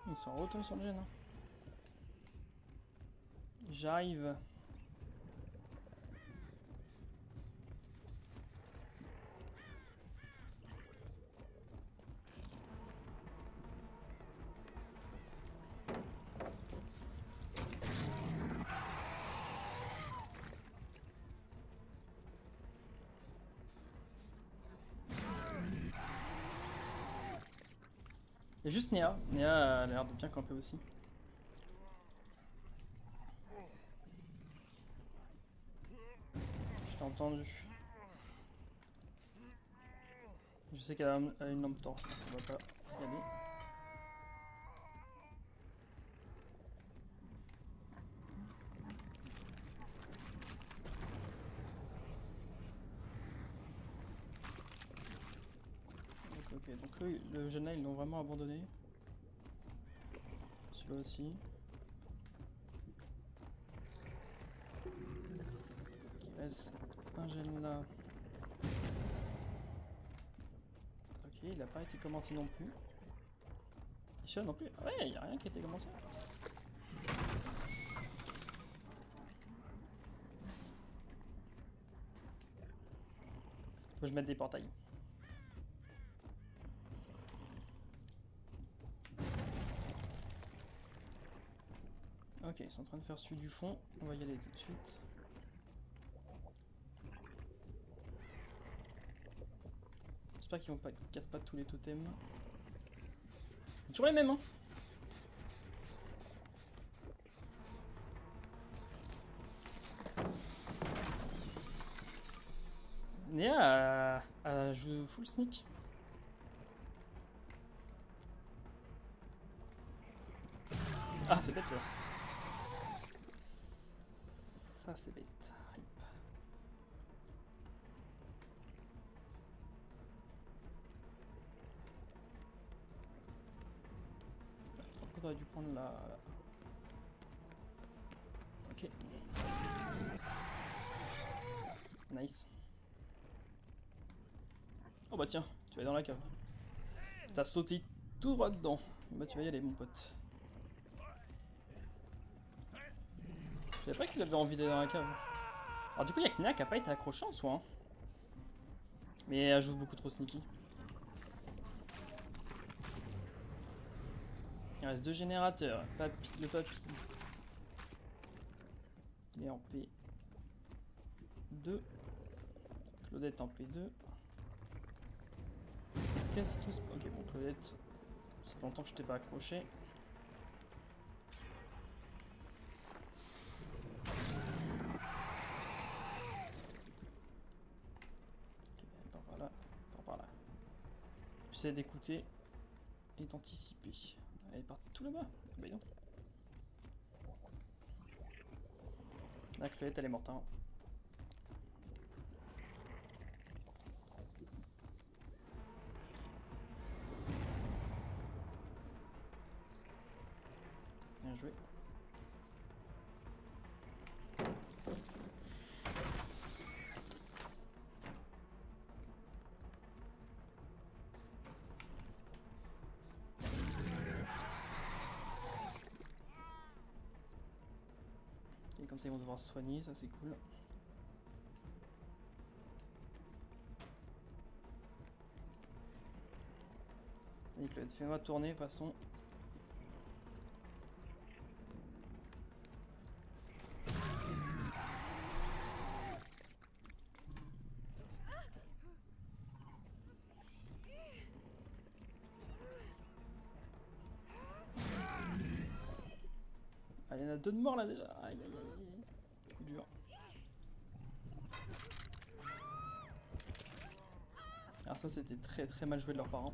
Ils sont retournés sur le gène. Hein. J'arrive. Il y a juste Néa. Néa a l'air de bien camper aussi. Je t'ai entendu. Je sais qu'elle a une lampe torche, donc on va pas y aller. Ok, donc le jeune là ils l'ont vraiment abandonné. Celui-là aussi. Il reste un gène là. Ok, il a pas été commencé non plus. Celui-là non plus. Ah ouais, il n'y a rien qui a été commencé. Faut que je mette des portails. Ok, ils sont en train de faire celui du fond. On va y aller tout de suite. J'espère qu'ils cassent pas tous les totems. C'est toujours les mêmes, hein. Néa joue full sneak. Ah, c'est bête ça. Ça, c'est bête. Rip. Donc, on aurait dû prendre la. Ok. Nice. Oh bah tiens, tu vas aller dans la cave. T'as sauté tout droit dedans. Bah tu vas y aller mon pote. Je savais pas qu'il avait envie d'aller dans la cave. Alors du coup il y a Knack qui a pas été accroché en soi. Hein. Mais elle joue beaucoup trop sneaky. Il reste 2 générateurs. Le papy. Il est en P2. Claudette en P2. Ils sont quasi tous... Ok bon Claudette, ça fait longtemps que je t'ai pas accroché. Ok, par là, par là. J'essaie d'écouter et d'anticiper. Elle est partie tout là-bas. Ah bah non. La Claudette elle est morte. Hein. Bien joué. Et comme ça ils vont devoir se soigner, ça c'est cool. T'inquiète, fais-moi tourner de toute façon. Ah, il y en a 2 de morts là déjà. Aïe aïe aïe. Coup dur. Alors ça c'était très très mal joué de leurs parents.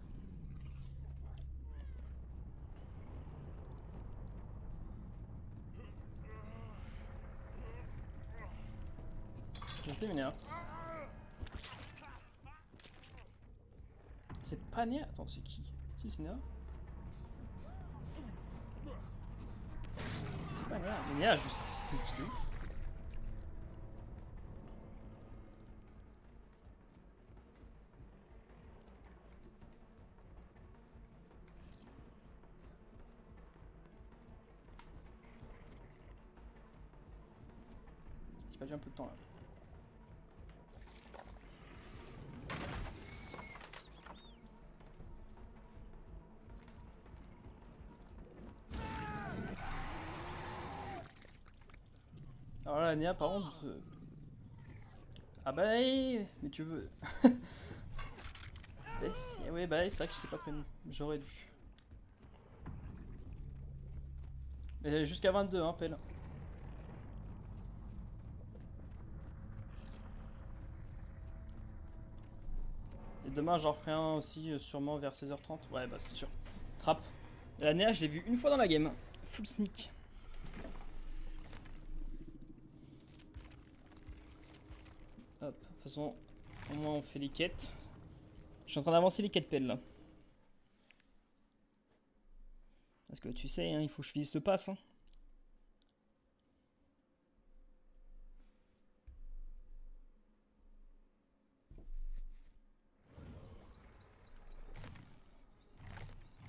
Je vais terminer hein. C'est pas Néa. Attends, c'est qui? Si, c'est Néa. C'est pas Néa. Mais Néa, juste sneak de ouf. J'ai perdu un peu de temps là. Alors là, la Néa, par contre. Ah bah, mais tu veux. Oui, bah, c'est vrai que je sais pas prévenu. J'aurais dû. Jusqu'à 22, hein, pelle. Et demain, j'en ferai un aussi, sûrement vers 16h30. Ouais, bah, c'est sûr. Trappe. La Néa, je l'ai vu une fois dans la game. Full sneak. Hop, de toute façon, au moins on fait les quêtes. Je suis en train d'avancer les quêtes pelles là. Parce que tu sais, hein, il faut que je finisse ce pass. Hein.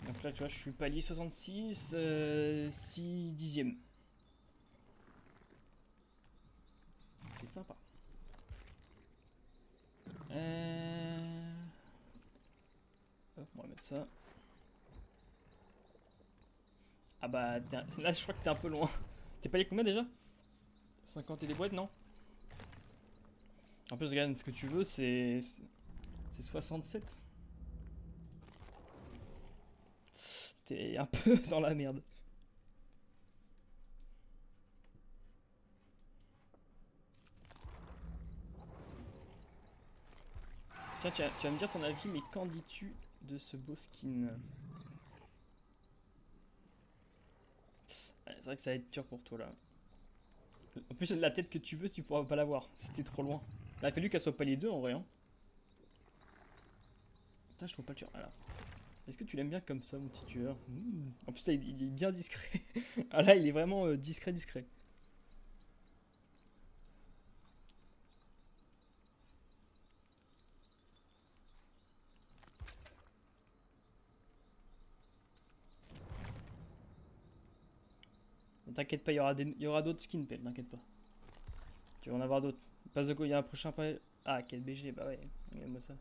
Donc là, tu vois, je suis palier 66, 6 dixièmes. C'est sympa. Hop, on va mettre ça. Ah bah, là, je crois que t'es un peu loin. T'es palier combien déjà? 50 et des boîtes, non? En plus, regarde, ce que tu veux, c'est 67. T'es un peu dans la merde. Tiens, tu vas me dire ton avis, mais qu'en dis-tu de ce beau skin? Ouais, c'est vrai que ça va être dur pour toi là. En plus, la tête que tu veux, tu pourras pas l'avoir. C'était trop loin. Il a fallu qu'elle soit palier 2 en vrai. Hein. Putain, je trouve pas le tueur. Voilà. Est-ce que tu l'aimes bien comme ça, mon petit tueur? En plus, là, il est bien discret. Ah là, il est vraiment discret, discret. T'inquiète pas, il y aura d'autres skins, Pelle, t'inquiète pas. Tu vas en avoir d'autres. Passe de quoi, il y a un prochain pal. Ah, quel BG, bah ouais, regarde-moi ça.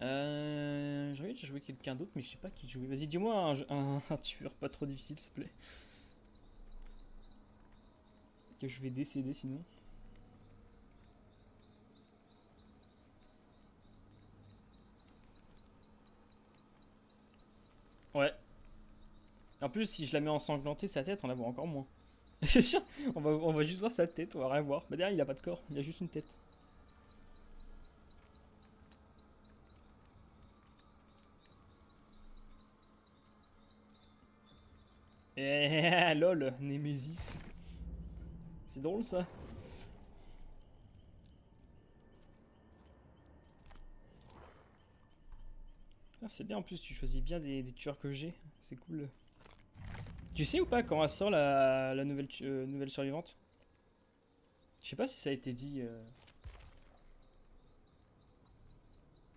J'ai envie de jouer quelqu'un d'autre, mais je sais pas qui jouer. Vas-y, dis-moi un tueur pas trop difficile, s'il te plaît. Que je vais décéder sinon. Ouais. En plus, si je la mets ensanglantée, sa tête, on la voit encore moins. C'est sûr, on va juste voir sa tête, on va rien voir. Bah derrière, il a pas de corps, il a juste une tête. Eh, lol, Nemesis. C'est drôle ça. Ah, c'est bien en plus, tu choisis bien des tueurs que j'ai. C'est cool. Tu sais ou pas quand elle sort la nouvelle survivante? Je sais pas si ça a été dit.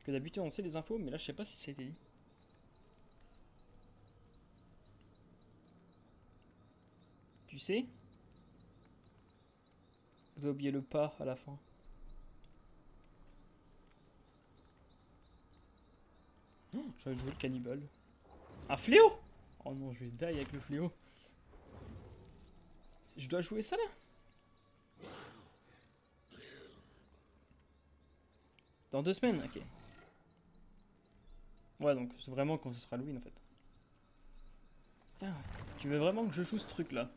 Que d'habitude on sait les infos, mais là je sais pas si ça a été dit. Tu sais? Vous avez oublié le pas à la fin. j'avais joué le cannibale. Un fléau! Oh non, je vais die avec le fléau. Je dois jouer ça là? Dans 2 semaines, ok. Ouais, donc c'est vraiment quand ce sera Halloween en fait. Putain, tu veux vraiment que je joue ce truc là?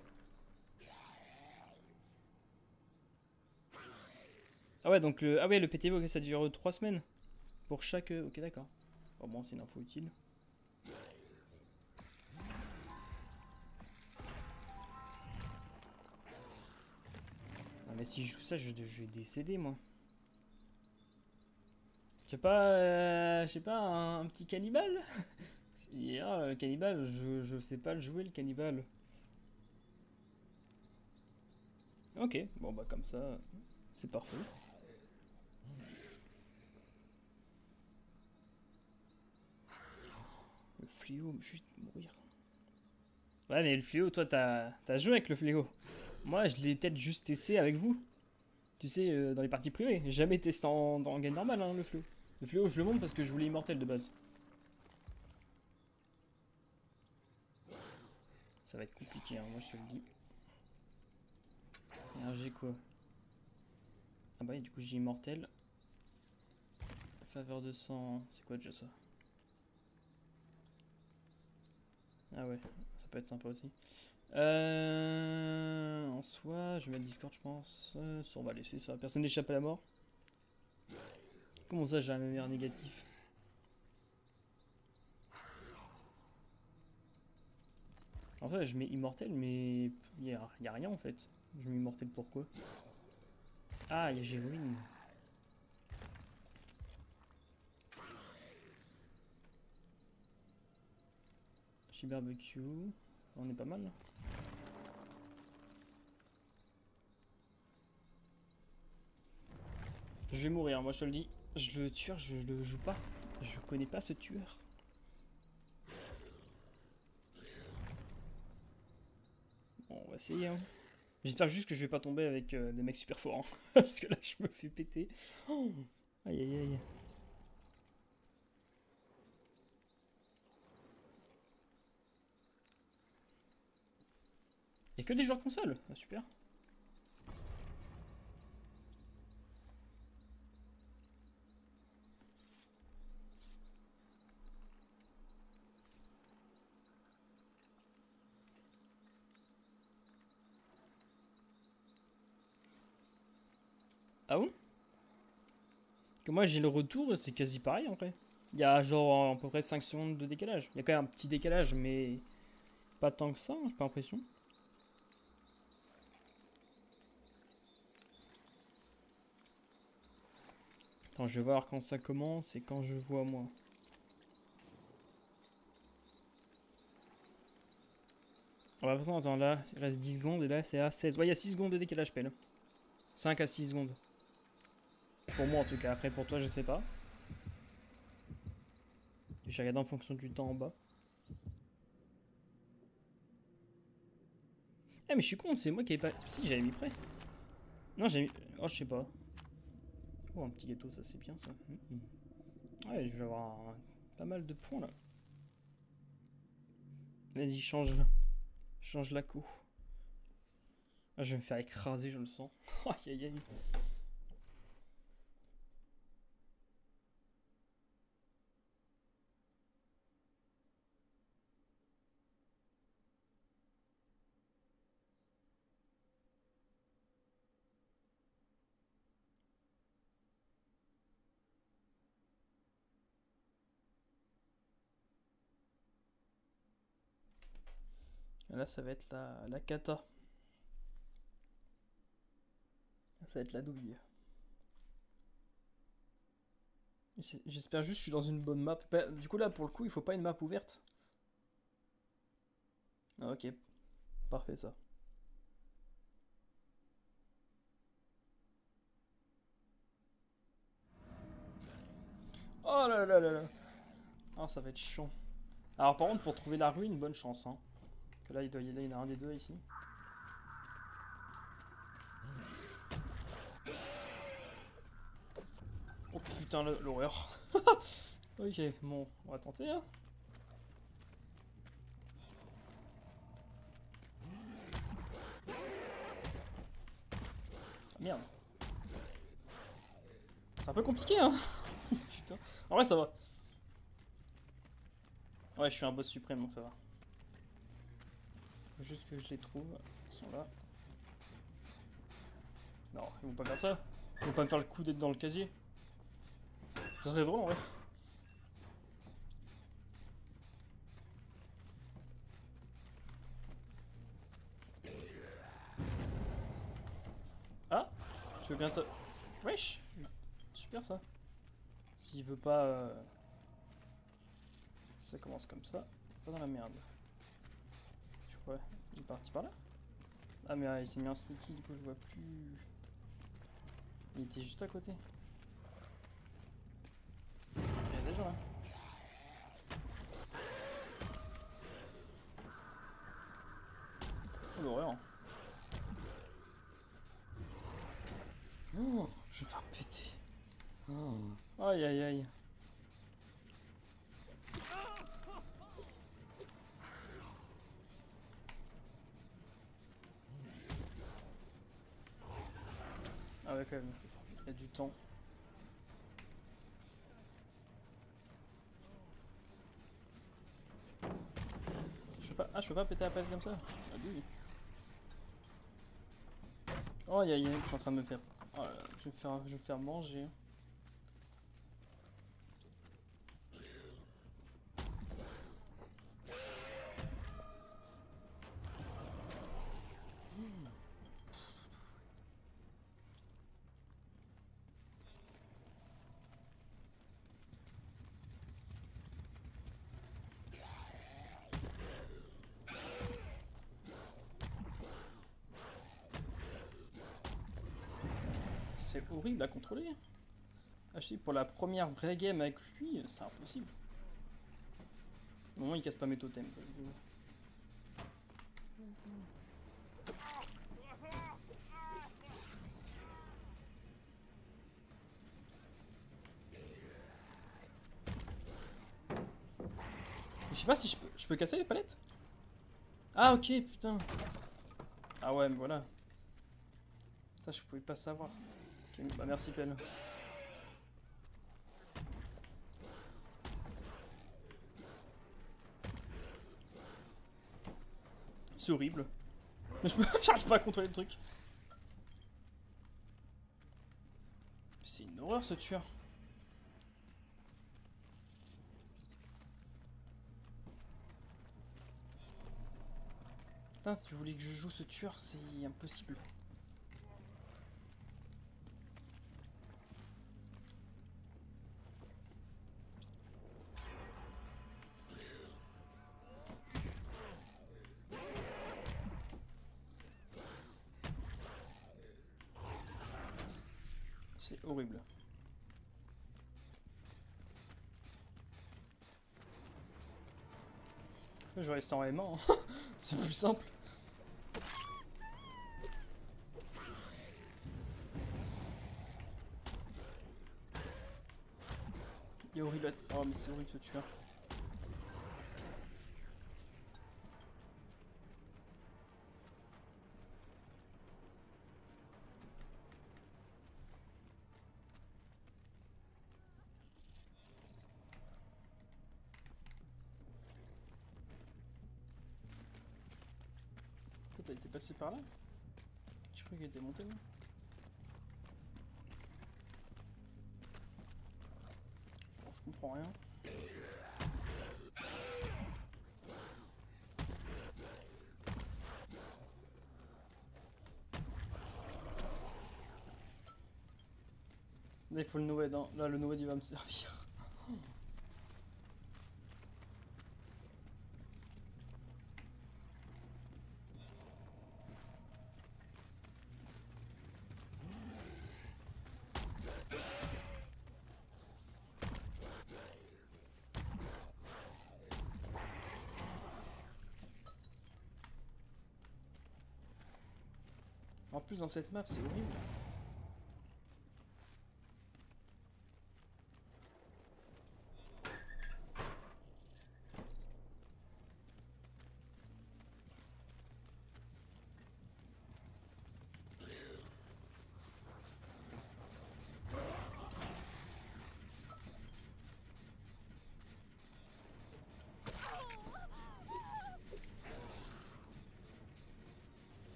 Ah ouais, donc le, ah ouais, le PTB, ok, ça dure 3 semaines. Pour chaque... Ok, d'accord. Bon, bon, c'est une info utile. Ah, mais si je joue ça, je vais décéder moi. Je sais pas, un petit cannibale. Le cannibale, je sais pas le jouer le cannibale. Ok, bon bah comme ça, c'est parfait. Le fléau, juste mourir. Ouais, mais le fléau, toi, t'as joué avec le fléau. Moi, je l'ai peut-être juste testé avec vous. Tu sais, dans les parties privées. J'ai jamais testé en game normal, hein, le fléau. Le fléau, je le monte parce que je voulais immortel de base. Ça va être compliqué, hein, moi je te le dis. Alors j'ai quoi? Ah bah oui, du coup j'ai immortel. Faveur de sang, c'est quoi déjà ça? Ah ouais, ça peut être sympa aussi. En soi, je vais mettre Discord, je pense. Ça, on va laisser ça. Personne n'échappe à la mort. Comment ça, j'ai un MMR négatif? En fait, je mets immortel, mais y a rien en fait. Je mets immortel pourquoi? Ah, il y a Géoline. Chez barbecue. On est pas mal là. Je vais mourir, moi je te le dis. Le tueur, je le joue pas. Je connais pas ce tueur. Bon, on va essayer. Hein. J'espère juste que je vais pas tomber avec des mecs super forts. Hein. Parce que là, je me fais péter. Oh. Aïe aïe aïe. Y'a que des joueurs console. Ah, super. Ah bon? Que moi j'ai le retour, c'est quasi pareil en vrai. Il y a genre à peu près 5 secondes de décalage. Il y a quand même un petit décalage, mais pas tant que ça, hein, j'ai pas l'impression. Attends, je vais voir quand ça commence et quand je vois moi. Ah bah, de toute façon, attends, là, il reste 10 secondes et là c'est à 16. Ouais, il y a 6 secondes de décalage, pelle. 5 à 6 secondes. Pour moi en tout cas, après pour toi, je sais pas. Je vais regarder en fonction du temps en bas. Ah, mais je suis con, c'est moi qui avais pas. Si, j'avais mis prêt. Non, j'ai mis. Oh, je sais pas. Oh, un petit gâteau, ça c'est bien ça. Ouais, je vais avoir pas mal de points là. Vas-y, change. Change la co. Ah, je vais me faire écraser, je le sens. Aïe aïe aïe. Là, ça va être la cata. Ça va être la douille. J'espère juste que je suis dans une bonne map. Bah, du coup, là, pour le coup, il faut pas une map ouverte. Ah, ok. Parfait, ça. Oh là là là là. Ah, ça va être chiant. Alors, par contre, pour trouver la ruine, bonne chance. Hein. Que là, il y en a un des deux ici. Oh putain, l'horreur. Ok, bon, on va tenter, hein. Ah, merde. C'est un peu compliqué, hein. Putain. En vrai, ça va. Ouais, je suis un boss suprême, donc ça va. Faut juste que je les trouve. Ils sont là. Non, ils vont pas faire ça. Ils vont pas me faire le coup d'être dans le casier. Ça serait drôle, en vrai. Ah, tu veux bien te... Wesh. Super, ça. S'il veut pas... Ça commence comme ça. Pas dans la merde. Je crois. Il est parti par là. Ah, mais il s'est mis un sneaky, du coup, je vois plus... Il était juste à côté. Il y a des gens, là. Oh, l'horreur. Oh, je vais me faire péter. Oh. Aïe, aïe, aïe. Ah ouais, quand même. Il y a du temps. Je peux pas péter la palette comme ça. Ah oui. Oh, aïe, aïe, aïe, je suis en train de me faire... Oh là là, je vais me faire manger. C'est horrible à contrôler. Ah, je sais, pour la première vraie game avec lui, c'est impossible. Au moment il casse pas mes totems. Quoi, du coup. Je sais pas si je peux casser les palettes. Ah ok, putain. Ah ouais, mais voilà. Ça, je pouvais pas savoir. Ok, bah merci, Pelle. C'est horrible. Mais j'arrive pas à contrôler le truc. C'est une horreur, ce tueur. Putain, si tu voulais que je joue ce tueur, c'est impossible. C'est horrible. Je vais rester en aimant. C'est plus simple. Il est horrible. Oh, mais c'est horrible ce tueur. T'as été passé par là? Je crois qu'il était monté, moi. Bon, je comprends rien. Là, il faut le Noed, hein. Là, le Noed, il va me servir. En plus, dans cette map, c'est horrible.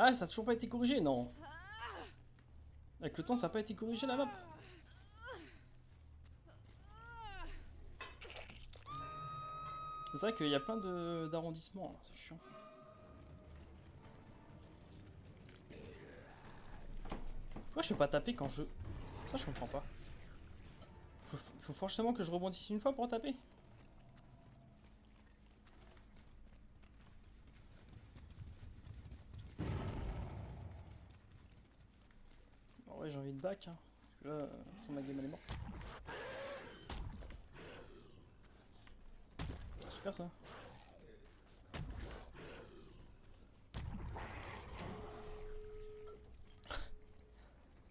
Ah, ça a toujours pas été corrigé, non. Avec le temps, ça a pas été corrigé la map. C'est vrai qu'il y a plein d'arrondissements, c'est chiant. Pourquoi je peux pas taper quand je... Ça je comprends pas. Faut forcément que je rebondisse une fois pour taper. Bon, ouais, j'ai envie de back, hein. Parce que là, sans ma game elle est morte. Super ça.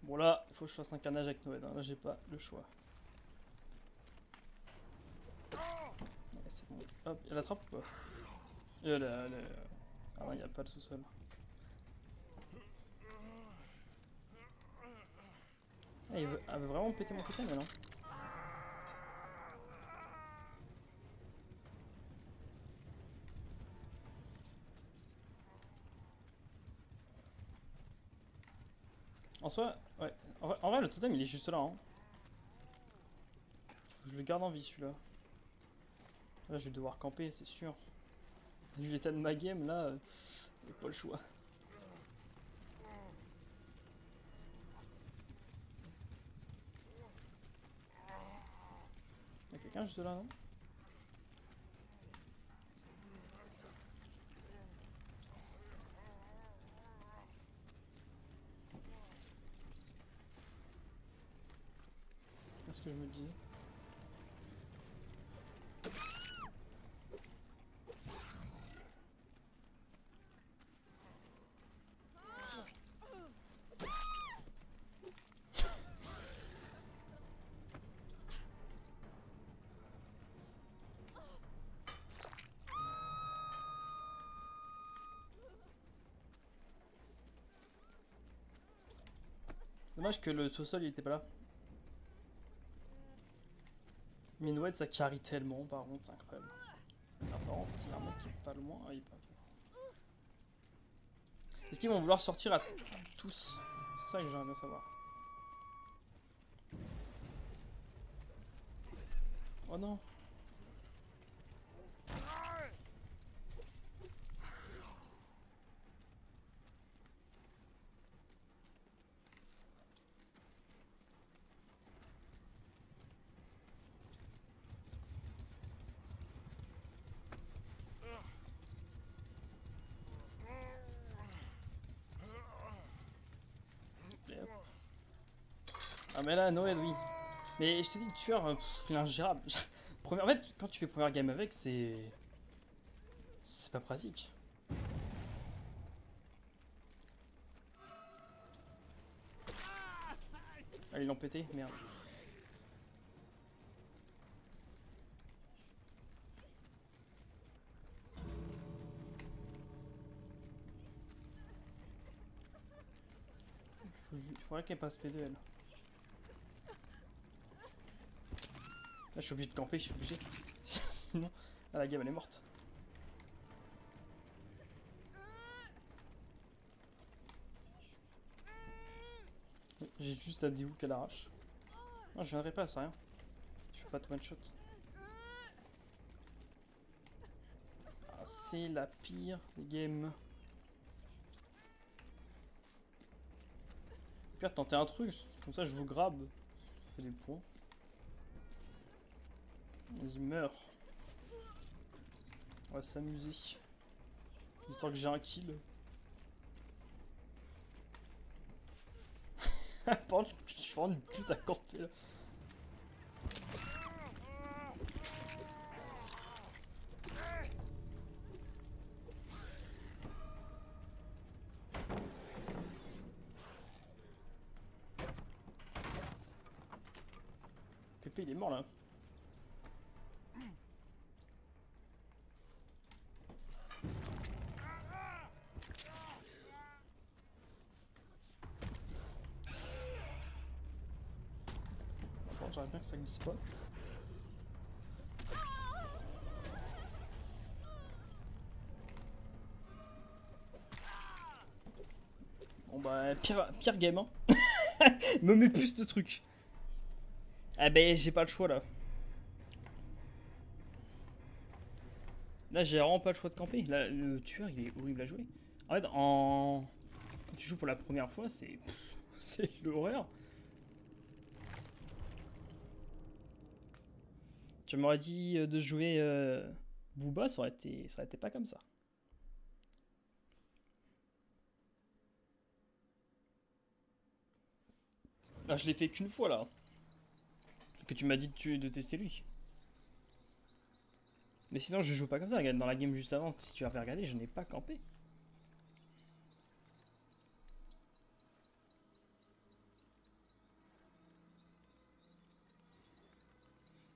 Bon là, il faut que je fasse un carnage avec Noël, hein. Là j'ai pas le choix. Ouais, c'est bon. Hop, il y a la trappe ou pas? Ah non, il n'y a pas le sous-sol. Ah, il veut vraiment péter mon totem, non? En soi, ouais. En vrai, le totem il est juste là. Hein. Faut que je le garde en vie celui-là. Là, je vais devoir camper, c'est sûr. Vu l'état de ma game, là, j'ai pas le choix. Y'a quelqu'un juste là, non? C'est ce que je me disais. Dommage que le sous-sol il était pas là. Mais Noël ça carry tellement par contre, c'est incroyable. Alors, par contre, il y a un mec qui est pas loin. Ah, il est pas loin. Est-ce qu'ils vont vouloir sortir à tous? C'est ça que j'aimerais bien savoir. Oh non. Ah mais là, Noël, oui. Mais je te dis, le tueur, il est ingérable. En fait, quand tu fais première game avec, c'est... C'est pas pratique. Ah, ils l'ont pété, merde. Il faudrait qu'elle passe P2, elle. Là, je suis obligé de camper, je suis obligé. Sinon, ah, la game, elle est morte. J'ai juste à dire où qu'elle arrache. Non, je viendrai pas, c'est rien. Je fais pas de one shot. Ah, c'est la pire des games. Pire, tenter un truc, comme ça je vous grabe. Ça fait des points. Vas-y, meurs. On va s'amuser. Histoire que j'ai un kill. Par contre, je suis vraiment une pute à camper là. Pépé il est mort là. Bon, j'aurais bien que ça glisse pas. bah, pire game, hein. Me met plus de trucs. Ah ben, j'ai pas le choix, là. Là, j'ai vraiment pas le choix de camper. Là, le tueur, il est horrible à jouer. En fait, quand tu joues pour la première fois, c'est... c'est l'horreur. Tu m'aurais dit de jouer Booba, ça aurait été pas comme ça. Là, je l'ai fait qu'une fois, là. Que tu m'as dit de tester lui. Mais sinon, je joue pas comme ça. Regarde, dans la game juste avant, si tu avais regardé, je n'ai pas campé.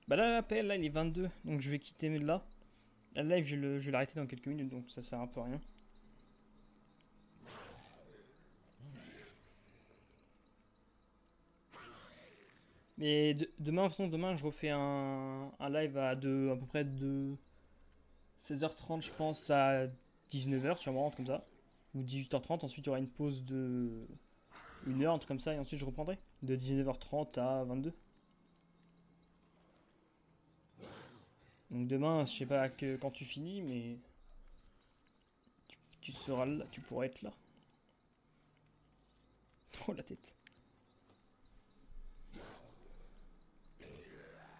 Bah là, l'appel, là, il est 22. Donc je vais quitter là. La live, je vais l'arrêter dans quelques minutes, donc ça sert un peu à rien. Mais demain, de toute façon, demain, je refais un live à peu près de 16h30, je pense, à 19h, sûrement, comme ça. Ou 18h30. Ensuite, il y aura une pause de 1 heure, un truc comme ça, et ensuite, je reprendrai. De 19h30 à 22. Donc demain, je sais pas quand tu finis, mais tu seras là, tu pourras être là. Oh la tête.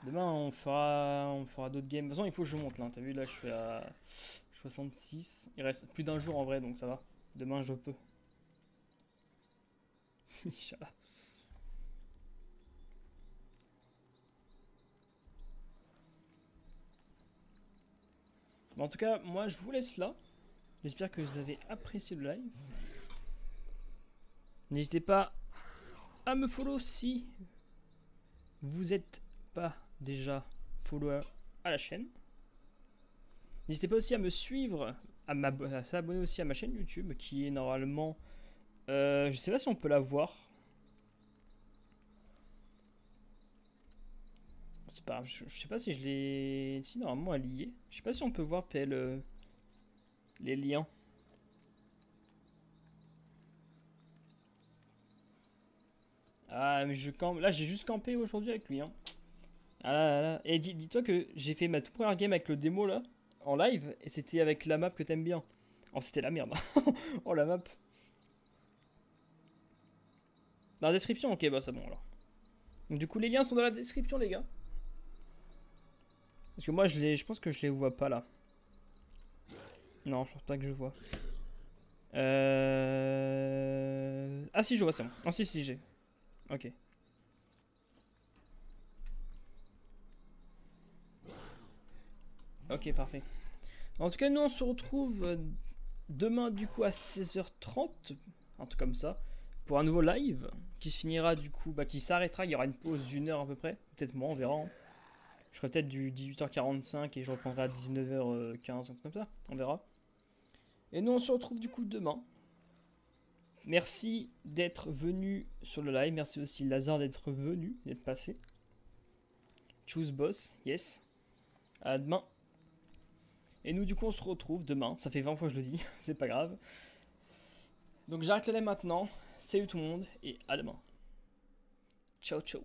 Demain, on fera d'autres games. De toute façon, il faut que je monte là. T'as vu, là, je suis à 66. Il reste plus d'1 jour en vrai, donc ça va. Demain, je peux. Inch'Allah. Bon, en tout cas, moi, je vous laisse là. J'espère que vous avez apprécié le live. N'hésitez pas à me follow si vous n'êtes pas déjà follower à la chaîne. N'hésitez pas aussi à me suivre, à s'abonner aussi à ma chaîne YouTube qui est normalement... je sais pas si on peut la voir. C'est pas grave, je sais pas si je l'ai... Si normalement elle y est. Je sais pas si on peut voir PL, les liens. Ah mais je campe... Là j'ai juste campé aujourd'hui avec lui. Hein. Ah là là. Et dis-toi que j'ai fait ma toute première game avec le démo là, en live, et c'était avec la map que t'aimes bien. Oh c'était la merde. Oh la map. Dans la description, ok bah c'est bon alors. Donc du coup les liens sont dans la description les gars. Parce que moi je pense que je les vois pas là. Non je pense pas que je vois. Ah si je vois c'est bon. Ah si j'ai. Ok. Ok parfait. En tout cas nous on se retrouve demain du coup à 16h30. Un truc comme ça. Pour un nouveau live. Qui se finira du coup. Bah qui s'arrêtera. Il y aura une pause d'1 heure à peu près. Peut-être moins on verra. Hein. Je ferai peut-être du 18h45 et je reprendrai à 19h15, un truc comme ça, on verra. Et nous on se retrouve du coup demain. Merci d'être venu sur le live, merci aussi Lazare d'être venu, d'être passé. Choose boss, yes. À demain. Et nous du coup on se retrouve demain, ça fait 20 fois que je le dis, c'est pas grave. Donc j'arrête le live maintenant, salut tout le monde et à demain. Ciao ciao.